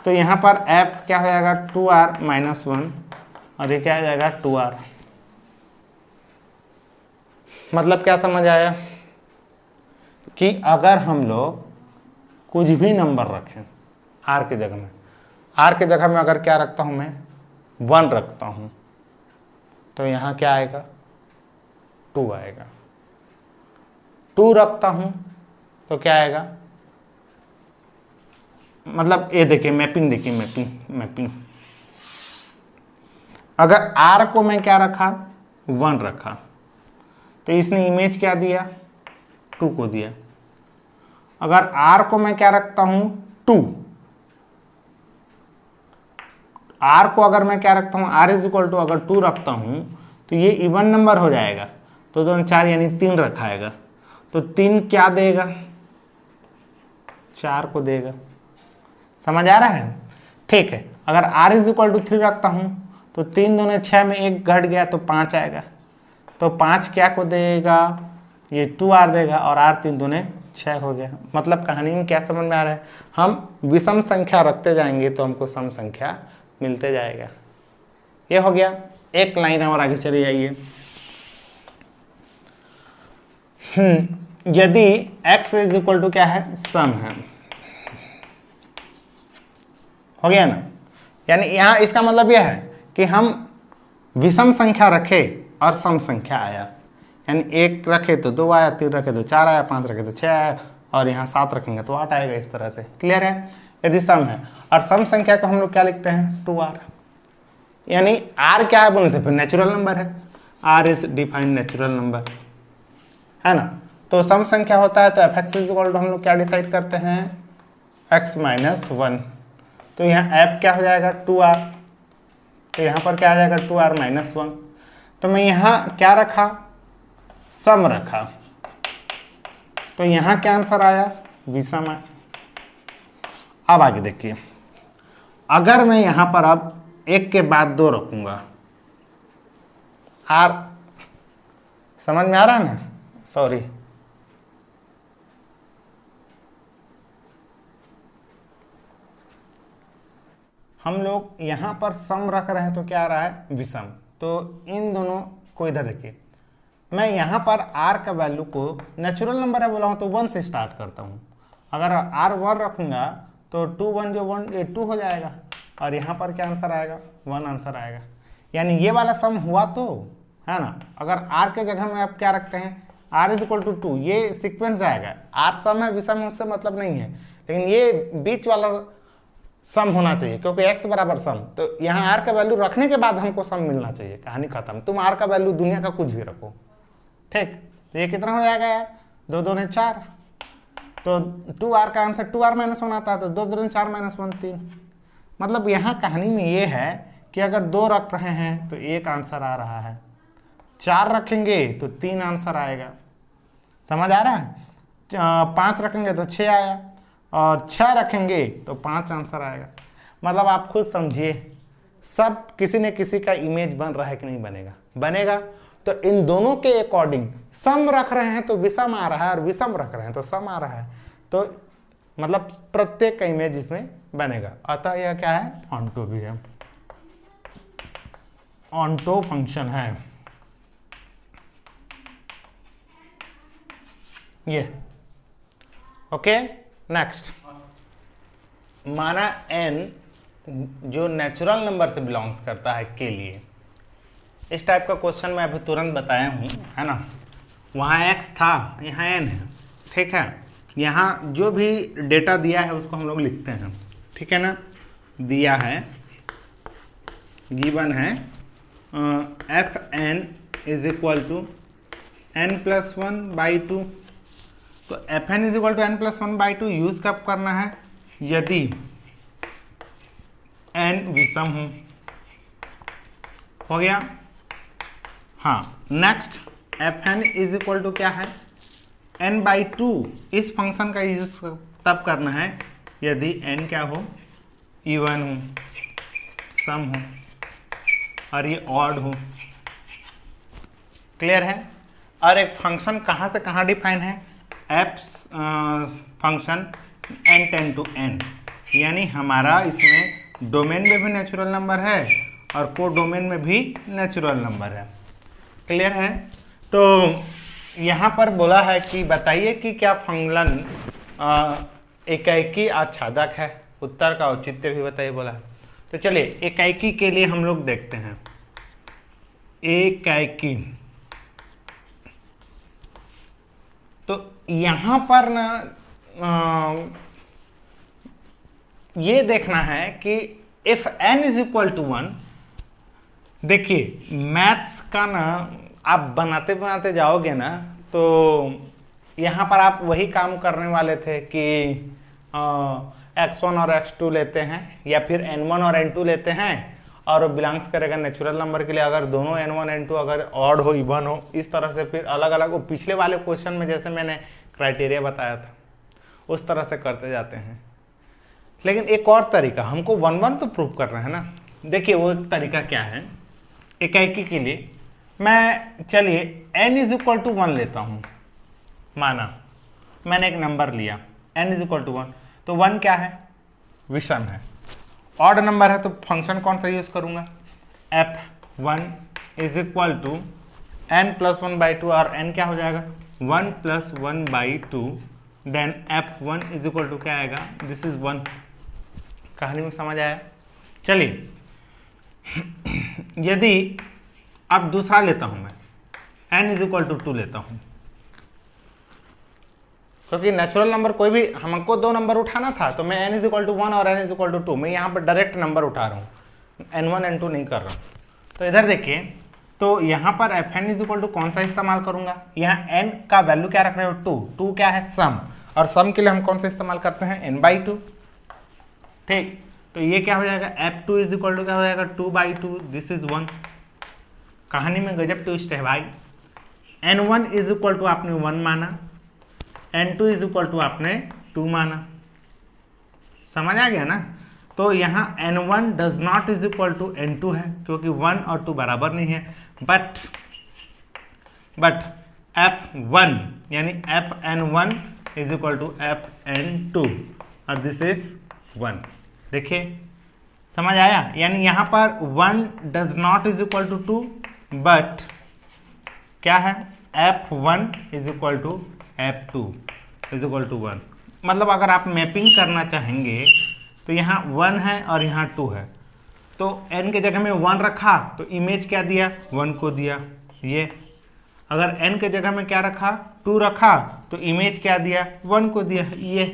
तो यहाँ पर f क्या हो जाएगा? 2r माइनस 1, और ये क्या हो जाएगा? 2r। मतलब क्या समझ आया कि अगर हम लोग कुछ भी नंबर रखें r की जगह में, r की जगह में अगर क्या रखता हूं मैं? 1 रखता हूं, तो यहाँ क्या आएगा? 2 आएगा। 2 रखता हूं तो क्या आएगा? मतलब ये देखिए, मैपिंग देखिए, मैपिंग। अगर r को मैं क्या रखा? 1 रखा, तो इसने इमेज क्या दिया? 2 को दिया। अगर r को मैं क्या रखता हूं? 2, r को अगर मैं क्या रखता हूं? r इज इक्वल टू अगर 2 रखता हूं तो ये इवन नंबर हो जाएगा, तो 2 4 यानी 3 रखाएगा, तो 3 क्या देगा? 4 को देगा। समझ आ रहा है? ठीक है। अगर r इज इक्वल टू 3 रखता हूं तो 3 दूने 6 में 1 घट गया तो 5 आएगा, तो 5 क्या को देगा? ये 2r देगा, और r 3 दूने 6 हो गया। मतलब कहानी में क्या समझ में आ रहा है? हम विषम संख्या रखते जाएंगे तो हमको सम संख्या मिलते जाएगा। ये हो गया। एक लाइन और आगे चले जाइए। यदि x इज इक्वल टू क्या है? सम है, हो गया ना। यानी यहाँ इसका मतलब यह है कि हम विषम संख्या रखे और सम संख्या आया, यानी 1 रखे तो 2 आया, 3 रखे तो 4 आया, 5 रखे तो 6 आया, और यहाँ 7 रखेंगे तो 8 आएगा। इस तरह से क्लियर है? यदि सम है, और सम संख्या को हम लोग क्या लिखते हैं? 2r। यानी r क्या है बोलने से? फिर नेचुरल नंबर है, r is defined natural number, है ना। तो सम संख्या होता है तो f(x) इज इक्वल टू हम लोग क्या डिसाइड करते हैं? x minus 1। तो यहाँ f क्या हो जाएगा? 2r, तो यहाँ पर क्या आ जाएगा? 2r minus 1। तो मैं यहाँ क्या रखा? सम रखा, तो यहाँ क्या आंसर आया? विषम आया। अब आगे देखिए, अगर मैं यहाँ पर अब 1 के बाद 2 रखूंगा, r समझ में आ रहा है ना? सॉरी, हम लोग यहाँ पर सम रख रहे हैं तो क्या आ रहा है? विषम। तो इन दोनों को इधर देखिए, मैं यहाँ पर r का वैल्यू को नेचुरल नंबर है बोला हूँ तो 1 से स्टार्ट करता हूँ। अगर r 1 रखूंगा तो 2 1 जो 1 ये 2 हो जाएगा, और यहाँ पर क्या आंसर आएगा? 1 आंसर आएगा। यानी ये वाला सम हुआ तो, है ना। अगर r के जगह में आप क्या रखते हैं? r इज इक्वल टू 2, ये सिक्वेंस आएगा। r सम है, विषम है, उससे मतलब नहीं है, लेकिन ये बीच वाला सम होना चाहिए, क्योंकि x बराबर सम। तो यहाँ r का वैल्यू रखने के बाद हमको सम मिलना चाहिए। कहानी खत्म। तुम r का वैल्यू दुनिया का कुछ भी रखो, ठीक। तो ये कितना हो जाएगा यार? 2 2 4, तो 2r का आंसर 2r माइनस 1 आता है, तो 2 2 4 माइनस 1 3। मतलब यहाँ कहानी में ये है कि अगर 2 रख रहे हैं तो 1 आंसर आ रहा है, 4 रखेंगे तो 3 आंसर आएगा। समझ आ रहा है? 5 रखेंगे तो 6 आया, और 6 रखेंगे तो 5 आंसर आएगा। मतलब आप खुद समझिए, सब किसी न किसी का इमेज बन रहा है कि नहीं बनेगा? बनेगा। तो इन दोनों के अकॉर्डिंग सम रख रहे हैं तो विषम आ रहा है, और विषम रख रहे हैं तो सम आ रहा है, तो मतलब प्रत्येक का इमेज इसमें बनेगा। अतः यह क्या है, ऑन्टो भी है, ऑन्टो फंक्शन है ये। ओके, नेक्स्ट, माना n जो नेचुरल नंबर से बिलोंग्स करता है के लिए, इस टाइप का क्वेश्चन मैं अभी तुरंत बताया हूँ, है ना। वहाँ x था, यहाँ n है, ठीक है। यहाँ जो भी डेटा दिया है उसको हम लोग लिखते हैं, ठीक है ना। दिया है, गिवन है f n is equal to n+1/2। तो f n is equal to n+1/2 use कब करना है, यदि n विषम हो गया। हाँ, next, f n is equal to क्या है, n/2। इस फंक्शन का यूज तब करना है यदि n क्या हो, इवन हो, सम हो, और ये ऑड हो। क्लियर है। और एक फंक्शन कहाँ से कहाँ डिफाइन है, f function n tend to n, यानी हमारा इसमें डोमेन में भी नेचुरल नंबर है और को डोमेन में भी नेचुरल नंबर है। क्लियर है। तो यहाँ पर बोला है कि बताइए कि क्या फंक्शन एकाएकी आच्छादक है, उत्तर का औचित्य भी बताइए बोला है। तो चलिए एकाएकी के लिए हम लोग देखते हैं, एकाएकी। तो यहां पर ना ये देखना है कि if n is equal to 1, देखिए मैथ्स का ना आप बनाते बनाते जाओगे ना, तो यहां पर आप वही काम करने वाले थे कि x1 और x2 लेते हैं, या फिर n1 और n2 लेते हैं, और बिलोंग्स करेगा नेचुरल नंबर के लिए अगर दोनों n1 n2 अगर ऑड हो, इवन हो, इस तरह से फिर अलग अलग। वो पिछले वाले क्वेश्चन में जैसे मैंने क्राइटेरिया बताया था उस तरह से करते जाते हैं। लेकिन एक और तरीका, हमको 1-1 तो प्रूव करना है ना। देखिए वो तरीका क्या है, एकाएकी के लिए मैं, चलिए n इज इक्वल टू 1 लेता हूं। माना मैंने एक नंबर लिया n इज इक्वल टू 1, तो 1 क्या है, विषम है। ऑड नंबर है तो फंक्शन कौन सा यूज करूंगा, f1 is equal to n+1/2, और n क्या हो जाएगा 1+1/2, then f1 is equal to क्या आएगा, दिस इज 1। कहानी में समझ आया। चलिए यदि अब दूसरा लेता हूं मैं, n इज इक्वल टू 2 लेता हूं, क्योंकि नेचुरल नंबर कोई भी, हमको दो नंबर उठाना था, तो मैं n इज इक्वल टू 1 और n इज इक्वल टू 2, मैं यहाँ पर डायरेक्ट नंबर उठा रहा हूँ, n1 n2 नहीं कर रहा हूँ। तो इधर देखिए, तो यहाँ पर fn इज इक्वल टू कौन सा इस्तेमाल करूंगा, यहाँ n का वैल्यू क्या रख रहे हो 2, 2 क्या है सम, और सम के लिए हम कौन सा इस्तेमाल करते हैं n/2। ठीक, तो ये क्या हो जाएगा, f2 इज इक्वल टू क्या हो जाएगा 2/2, दिस इज 1। कहानी में गजब ट्विस्ट है भाई। n1 इज इक्वल टू आपने 1 माना, n2 इज इक्वल टू आपने 2 माना, समझ आ गया ना। तो यहाँ n1 does not is equal to n2 है, क्योंकि 1 और 2 बराबर नहीं है, बट f1 यानी fn1 is equal to fn2, और दिस इज 1। देखिए समझ आया, यानी यहाँ पर 1 does not is equal to 2, but क्या है f1 is equal to f2 is equal to 1। मतलब अगर आप मैपिंग करना चाहेंगे तो यहाँ 1 है और यहाँ 2 है, तो n के जगह में 1 रखा तो इमेज क्या दिया, 1 को दिया ये। अगर n के जगह में क्या रखा, 2 रखा, तो इमेज क्या दिया, 1 को दिया ये।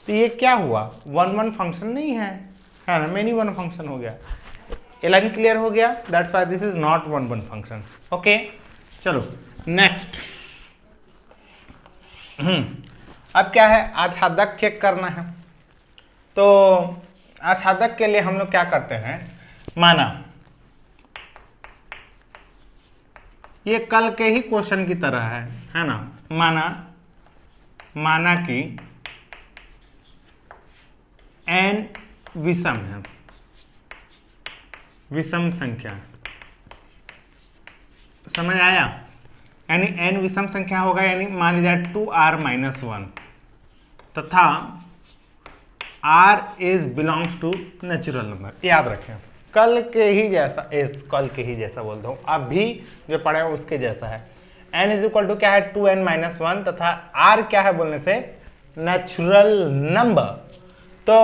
तो ये क्या हुआ, 1-1 फंक्शन नहीं है, है ना, मेनी वन फंक्शन हो गया। ये लाइन क्लियर हो गया, that's why this is not 1-1 function. Okay, चलो नेक्स्ट। अब क्या है, आच्छादक चेक करना है। तो आच्छादक के लिए हम लोग क्या करते हैं, माना ये कल के ही क्वेश्चन की तरह है ना। माना कि n विषम है, विषम संख्या, समझ आया? यानी n विषम संख्या होगा, यानी मान लीजिए 2r-1 तथा r is belongs to natural number. याद रखें, कल के ही जैसा बोलता हूँ, अभी जो पढ़े उसके जैसा है। n इज इक्वल टू क्या है, 2n-1 तथा r क्या है बोलने से नेचुरल नंबर। तो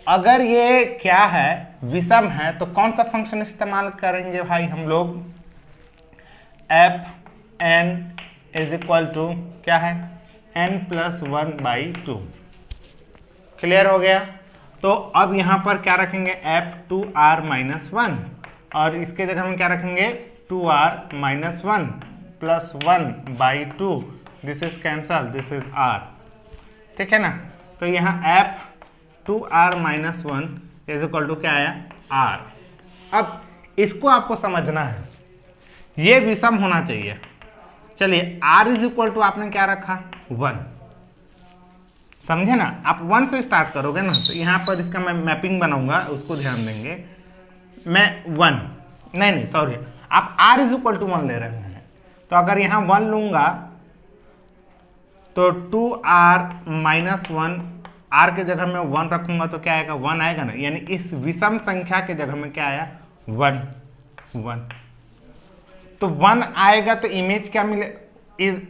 अगर ये क्या है, विषम है, तो कौन सा फंक्शन इस्तेमाल करेंगे भाई हम लोग? fn इज इक्वल टू क्या है, n+1/2। क्लियर हो गया? तो अब यहां पर क्या रखेंगे, f2r-1 और इसके जगह हम क्या रखेंगे, 2r-1 + 1/2। This is cancel, this is r। ठीक है ना? तो यहाँ f2r-1 इज इक्वल टू क्या आया, r। अब इसको आपको समझना है, ये विषम होना चाहिए। चलिए, r इज इक्वल टू आपने क्या रखा, 1। समझे ना? आप 1 से स्टार्ट करोगे ना, तो यहाँ पर इसका मैं मैपिंग बनाऊंगा, उसको ध्यान देंगे। मैं 1 नहीं सॉरी, आप r इज इक्वल टू 1 ले रहे हैं, तो अगर यहाँ 1 लूंगा तो 2r-1, r के जगह में 1 रखूंगा तो क्या आएगा, 1 आएगा ना। यानी इस विषम संख्या के जगह में क्या आया, 1 1। तो 1 आएगा तो इमेज क्या मिले,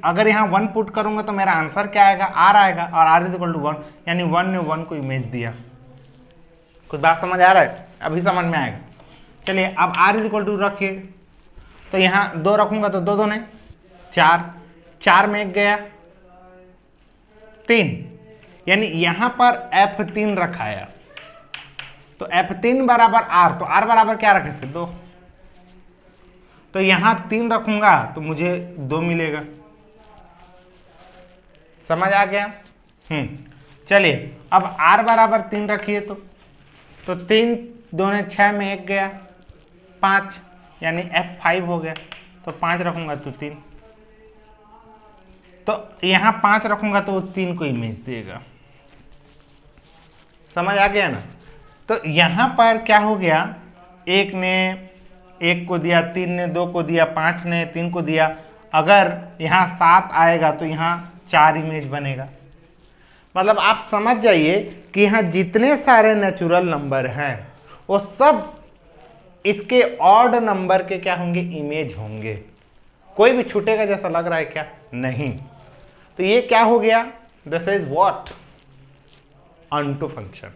अगर यहाँ 1 पुट करूंगा तो मेरा आंसर क्या आएगा, r आएगा, और r इज इक्वल टू 1, यानी 1 ने 1 को इमेज दिया। कुछ बात समझ आ रहा है? अभी समझ में आएगा। चलिए, अब r इज इक्वल टू रखिए, तो यहाँ 2 रखूंगा तो 2 2 ने 4 में 1 गया 3, यानी यहां पर f3 रखाया, तो f3 बराबर r, तो r बराबर क्या रखे थे, 2। तो यहां 3 रखूंगा तो मुझे 2 मिलेगा। समझ आ गया? चलिए, अब r बराबर 3 रखिए, तो 3 2 ने 6 में 1 गया 5, यानी f5 हो गया। तो 5 रखूंगा तो 3, तो यहां 5 रखूंगा तो 3 को इमेज देगा। समझ आ गया ना? तो यहां पर क्या हो गया, 1 ने 1 को दिया, 3 ने 2 को दिया, 5 ने 3 को दिया। अगर यहां 7 आएगा तो यहां 4 इमेज बनेगा। मतलब आप समझ जाइए कि यहां जितने सारे नेचुरल नंबर हैं वो सब इसके ऑड नंबर के क्या होंगे, इमेज होंगे। कोई भी छूटेगा जैसा लग रहा है क्या? नहीं। तो ये क्या हो गया, this is what, onto function.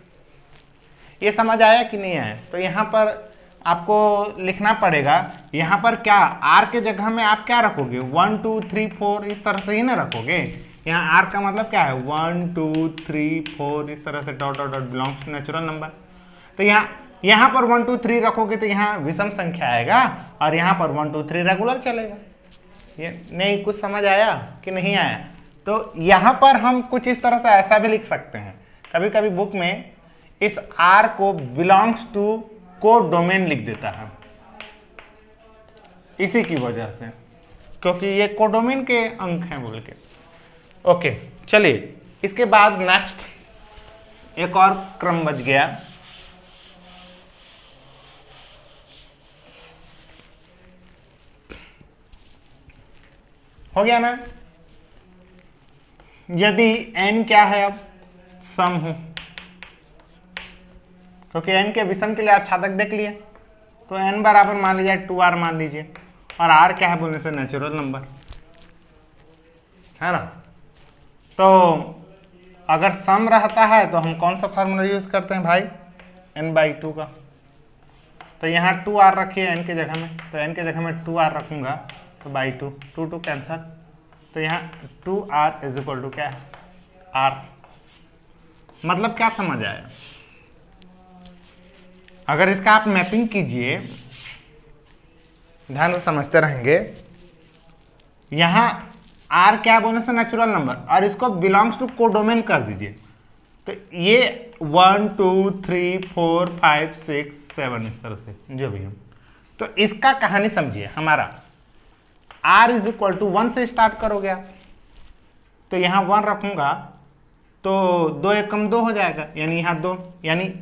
ये समझ आया कि नहीं आया? तो यहां पर आपको लिखना पड़ेगा, यहां पर क्या, r के जगह में आप क्या रखोगे, 1 2 3 4 इस तरह से ही ना रखोगे। यहाँ r का मतलब क्या है, 1 2 3 4 इस तरह से dot dot dot belongs to natural number. तो यहाँ पर 1 2 3 रखोगे तो यहाँ विषम संख्या आएगा, और यहाँ पर 1 2 3 रेगुलर चलेगा। ये नहीं, कुछ समझ आया कि नहीं आया? तो यहाँ पर हम कुछ इस तरह से ऐसा भी लिख सकते हैं, कभी कभी बुक में इस r को बिलोंग्स टू को डोमेन लिख देता है, इसी की वजह से, क्योंकि ये कोडोमेन के अंक हैं बोल के। ओके, चलिए, इसके बाद नेक्स्ट एक और क्रम बच गया। हो गया ना? यदि n क्या है, अब सम हो, क्योंकि n के विषम के लिए आज छात्रक देख लिए, तो n बराबर मान लीजिए 2r मान लीजिए, और r क्या है बोलने से नेचुरल नंबर है ना। तो अगर सम रहता है तो हम कौन सा फार्मूला यूज करते हैं भाई, n/2 का। तो यहाँ 2r रखिए n के जगह में, तो n के जगह में 2r रखूंगा तो /2, 2 2 कैंसल, तो यहाँ 2r इज इक्वल टू क्या है, r। मतलब क्या समझ आया? अगर इसका आप मैपिंग कीजिए, ध्यान से समझते रहेंगे, यहां r क्या बोलने से नेचुरल नंबर, और इसको बिलोंग्स टू कोडोमेन कर दीजिए, तो ये 1 2 3 4 5 6 7 इस तरह से जो भी हो। तो इसका कहानी समझिए, हमारा r इज इक्वल टू 1 से स्टार्ट करोगे आप, तो यहां 1 रखूंगा तो 2 1 कम 2 हो जाएगा, यानी यहाँ 2, यानी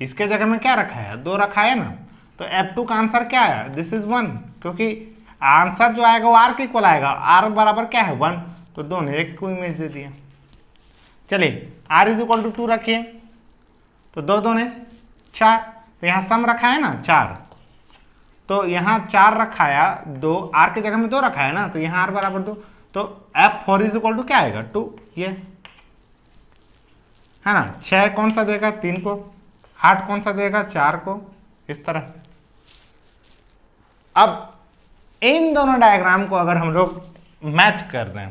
इसके जगह में क्या रखा है, 2 रखा है ना। तो f2 का आंसर क्या आया, दिस इज 1, क्योंकि आंसर जो आएगा वो आर के इक्वल आएगा, आर बराबर क्या है 1, तो दोनों एक को इमेज दे दिया। चलिए आर इज इक्वल टू 2 रखिए, तो दो दोने 4, तो यहाँ सम रखा है ना 4, तो यहाँ 4 रखा है, 2 आर की जगह में 2 रखा है ना, तो यहाँ आर बराबर 2, तो F4 इज इक्वल टू क्या आएगा 2, ये है ना। 6 कौन सा देगा 3 को, 8 कौन सा देगा 4 को, इस तरह से। अब इन दोनों डायग्राम को अगर हम लोग मैच कर दें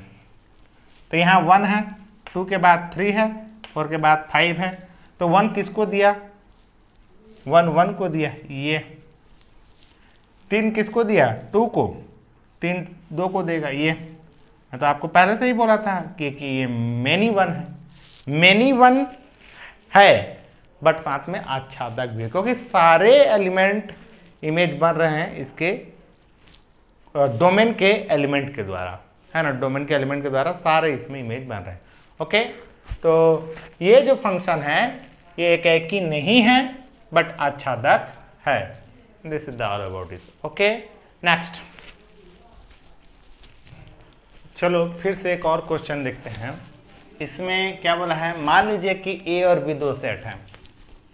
तो यहाँ 1 है, 2 के बाद 3 है, 4 के बाद 5 है, तो 1 किसको दिया, 1 को दिया, ये 3 किसको दिया 2 को, 3 2 को देगा, ये तो आपको पहले से ही बोला था कि ये मेनी 1 है, मेनी 1 है बट साथ में आच्छादक भी है, क्योंकि सारे एलिमेंट इमेज बन रहे हैं इसके डोमेन के एलिमेंट के द्वारा, है ना, डोमेन के एलिमेंट के द्वारा सारे इसमें इमेज बन रहे हैं। ओके, तो ये जो फंक्शन है ये एक ही नहीं है बट आच्छादक है। This is all about it. Okay, next चलो फिर से एक और क्वेश्चन देखते हैं। इसमें क्या बोला है, मान लीजिए कि ए और बी दो सेट हैं,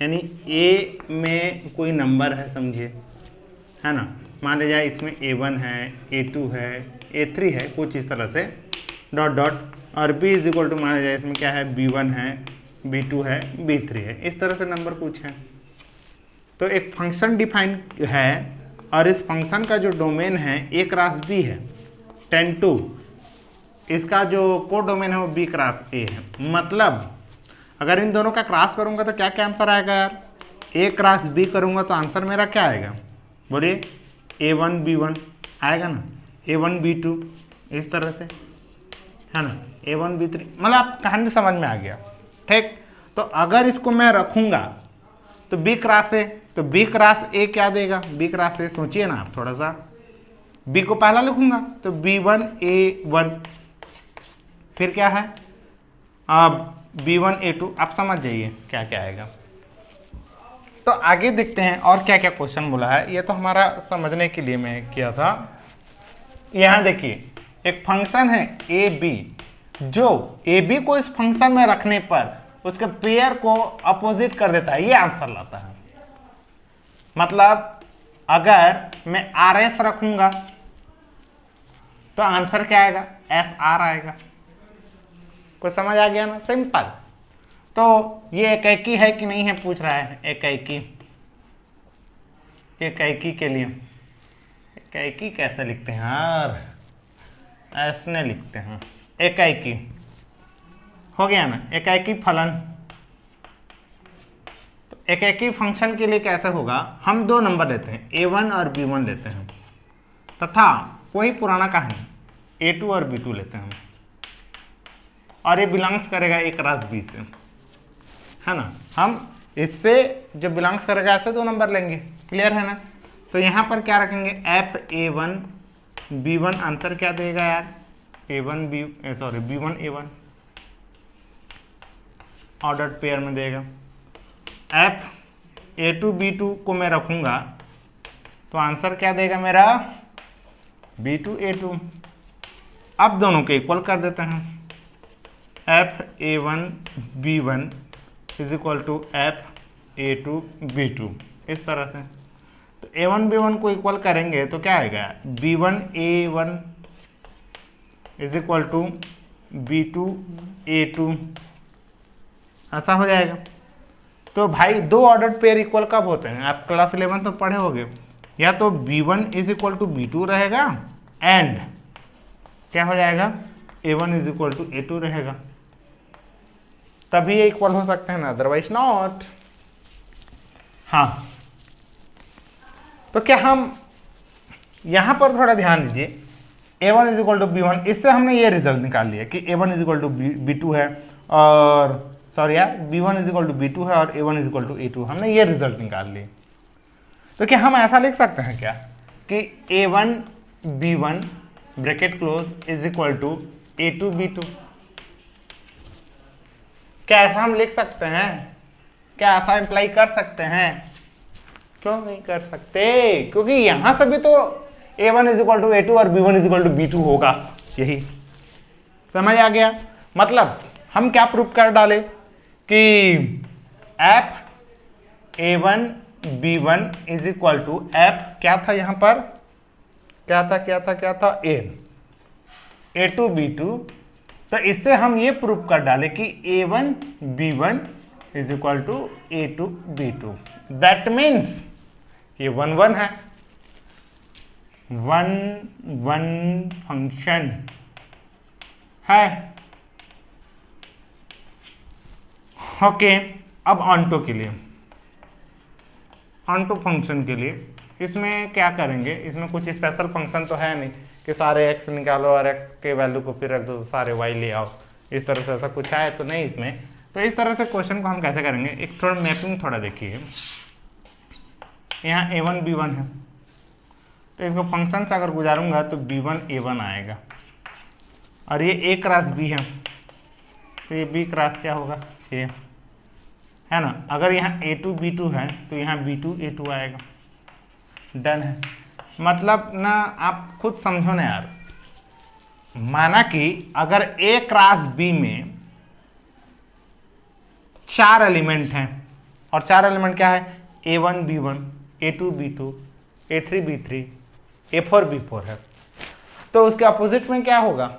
यानी ए में कोई नंबर है समझिए, है ना, मान लीजिए इसमें A1 है, A2 है, A3 है, कुछ इस तरह से डॉट डॉट, और B इज इक्वल टू मान लीजिए इसमें क्या है B1 है, B2 है, B3 है, इस तरह से नंबर कुछ है। तो एक फंक्शन डिफाइन है और इस फंक्शन का जो डोमेन है A क्रॉस B है 10 2, इसका जो को डोमेन है वो B क्रॉस A है। मतलब अगर इन दोनों का क्रॉस करूंगा तो क्या क्या आंसर आएगा यार, A क्रॉस B करूंगा तो आंसर मेरा क्या आएगा, बोलिए A1 B1 आएगा ना, A1 B2 इस तरह से, है ना, A1 B3, मतलब आप कहानी समझ में आ गया। ठीक, तो अगर इसको मैं रखूंगा तो B क्रॉस A, तो B क्रॉस A क्या देगा, B क्रॉस A सोचिए ना आप थोड़ा सा, B को पहला लिखूंगा तो B1 A1, फिर क्या है अब B1 A2, आप समझ जाइए क्या क्या आएगा। तो आगे देखते हैं और क्या क्या क्वेश्चन बोला है, ये तो हमारा समझने के लिए मैं किया था। यहां देखिए एक फंक्शन है ए बी, जो ए बी को इस फंक्शन में रखने पर उसके पेयर को अपोजिट कर देता है, ये आंसर लाता है। मतलब अगर मैं आर एस रखूंगा तो आंसर क्या आएगा, एस आर आएगा। कुछ समझ आ गया ना, सिंपल। तो ये एकैकी है कि नहीं है पूछ रहा है, एकैकी, एकैकी के लिए एकैकी कैसे लिखते हैं यार, ऐसे लिखते हैं, एकैकी हो गया ना, एकैकी फलन। तो एकैकी फंक्शन के लिए कैसे होगा, हम दो नंबर लेते हैं A1 और B1 लेते हैं, तथा वही पुराना कहानी A2 और B2 लेते हैं, और ये बिलोंग्स करेगा A क्रॉस B से, है ना। हम इससे जो बिलोंग्स करेगा ऐसे दो नंबर लेंगे, क्लियर है ना। तो यहाँ पर क्या रखेंगे FA1 B1, आंसर क्या देगा यार, B1 A1 ऑर्डर्ड पेयर में देगा। FA2 B2 को मैं रखूंगा तो आंसर क्या देगा मेरा, B2 A2। अब दोनों को इक्वल कर देते हैं, FA1 B1 is equal to FA2 B2, इस तरह से। तो A1 B1 को इक्वल करेंगे तो क्या आएगा, B1 A1 is equal to B2 A2, ऐसा हो जाएगा। तो भाई दो ऑर्डर पेयर इक्वल कब होते हैं, आप क्लास 11 तो पढ़े होंगे, या तो B1 is equal to B2 रहेगा एंड क्या हो जाएगा, A1 is equal to A2 रहेगा, तभी ये इक्वल हो सकते हैं ना, अदरवाइज नॉट। हाँ, तो क्या हम यहां पर थोड़ा ध्यान दीजिए, A1 is equal to B1, इससे हमने ये रिजल्ट निकाल लिया कि A1 is equal to B2 है, और सॉरी यार B1 is equal to B2 है और A1 is equal to A2, हमने ये रिजल्ट निकाल लिए। तो क्या हम ऐसा लिख सकते हैं क्या कि A1 B1 bracket close is equal to A2 B2, क्या ऐसा हम लिख सकते हैं, क्या ऐसा इंप्लाई कर सकते हैं, क्यों नहीं कर सकते, क्योंकि यहां से भी तो A1 is equal to A2 और B1 is equal to B2 होगा। यही समझ आ गया। मतलब हम क्या प्रूफ कर डाले कि f A1 B1 is equal to f क्या था यहां पर, क्या था A2 B2। तो इससे हम ये प्रूफ कर डाले कि A1 B1 is equal to A2 B2। That means ये 1 1 है, 1 1 फंक्शन है। ओके, अब ऑन्टो के लिए, ऑन्टो फंक्शन के लिए इसमें क्या करेंगे, इसमें कुछ स्पेशल फंक्शन तो है नहीं कि सारे x निकालो और x के वैल्यू को फिर रख दो सारे y ले आओ, इस तरह से ऐसा कुछ है तो नहीं इसमें। तो इस तरह से क्वेश्चन को हम कैसे करेंगे, एक थोड़ा मैपिंग थोड़ा देखिए। यहाँ A1 B1 है, तो इसको फंक्शन से अगर गुजारूंगा तो B1 A1 आएगा, और ये A क्रॉस B है तो ये B क्रॉस क्या होगा A, है ना। अगर यहाँ A2 B2 है तो यहाँ B2 A2 आएगा। डन है। मतलब ना आप खुद समझो ना यार, माना कि अगर A क्रॉस B में 4 एलिमेंट हैं, और 4 एलिमेंट क्या है, A1 B1 A2 B2 A3 B3 A4 B4 है, तो उसके अपोजिट में क्या होगा,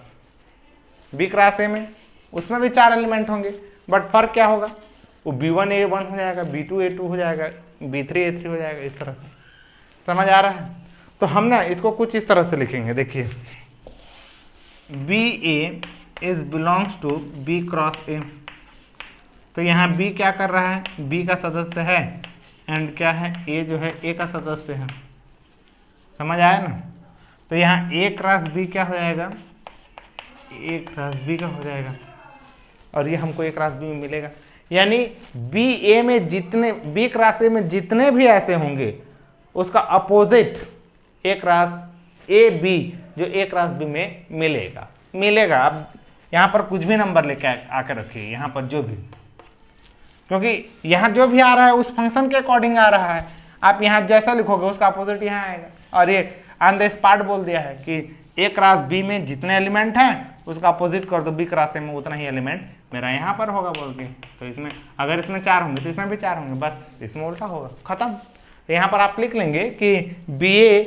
B क्रॉस A में उसमें भी 4 एलिमेंट होंगे, बट फर्क क्या होगा, वो B1 A1 हो जाएगा, B2 A2 हो जाएगा, B3 A3 हो जाएगा। इस तरह से समझ आ रहा है। तो हम ना इसको कुछ इस तरह से लिखेंगे, देखिए BA is belongs to B cross A। तो यहाँ B क्या कर रहा है, B का सदस्य है, एंड क्या है, A जो है A का सदस्य है। समझ आया ना। तो यहाँ A क्रॉस B क्या हो जाएगा, A क्रॉस B का हो जाएगा, और ये हमको A क्रॉस B में मिलेगा। यानी BA में जितने, B क्रॉस A में जितने भी ऐसे होंगे उसका अपोजिट A क्रॉस AB जो A क्रॉस B में मिलेगा। अब यहाँ पर कुछ भी नंबर लेके आकर रखिए, यहाँ पर जो भी, क्योंकि यहाँ जो भी आ रहा है उस फंक्शन के अकॉर्डिंग आ रहा है। आप यहाँ जैसा लिखोगे उसका अपोजिट यहाँ आएगा। और ये ऑन द स्पॉट बोल दिया है कि A क्रॉस B में जितने एलिमेंट हैं उसका अपोजिट कर दो B क्रॉस A में, उतना ही एलिमेंट मेरा यहाँ पर होगा बोल के। तो इसमें अगर इसमें 4 होंगे तो इसमें भी 4 होंगे, बस इसमें उल्टा होगा, खत्म। तो यहाँ पर आप लिख लेंगे कि BA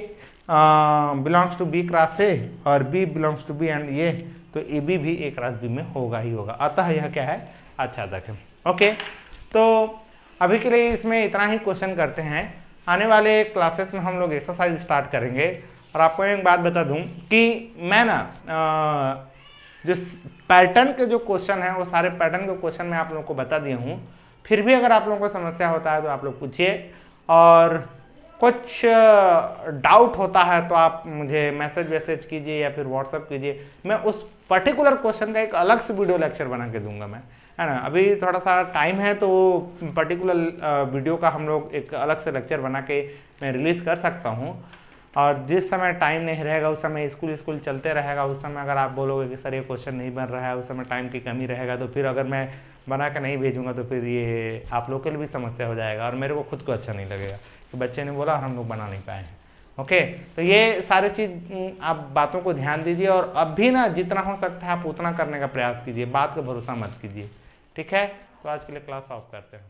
belongs to B cross A और B belongs to B and ये, तो AB भी A क्रॉस B में होगा ही होगा। अतः यह क्या है, अच्छा देखें। ओके, तो अभी के लिए इसमें इतना ही क्वेश्चन करते हैं। आने वाले क्लासेस में हम लोग एक्सरसाइज स्टार्ट करेंगे। और आपको एक बात बता दूं कि मैं ना जो पैटर्न के जो क्वेश्चन है वो सारे पैटर्न के क्वेश्चन मैं आप लोगों को बता दिया हूँ। फिर भी अगर आप लोगों को समस्या होता है तो आप लोग पूछिए, और कुछ डाउट होता है तो आप मुझे मैसेज कीजिए या फिर व्हाट्सएप कीजिए। मैं उस पर्टिकुलर क्वेश्चन का एक अलग से वीडियो लेक्चर बना के दूंगा मैं, है ना। अभी थोड़ा सा टाइम है तो पर्टिकुलर वीडियो का हम लोग एक अलग से लेक्चर बना के मैं रिलीज कर सकता हूँ। और जिस समय टाइम नहीं रहेगा उस समय स्कूल चलते रहेगा, उस समय अगर आप बोलोगे कि सर ये क्वेश्चन नहीं बन रहा है, उस समय टाइम की कमी रहेगा, तो फिर अगर मैं बना के नहीं भेजूंगा तो फिर ये आप लोग के लिए भी समस्या हो जाएगा और मेरे को खुद को अच्छा नहीं लगेगा कि बच्चे ने बोला और हम लोग बना नहीं पाए हैं। ओके, तो ये सारी चीज़ आप बातों को ध्यान दीजिए, और अब भी ना जितना हो सकता है आप उतना करने का प्रयास कीजिए, बात का भरोसा मत कीजिए। ठीक है, तो आज के लिए क्लास ऑफ करते हैं।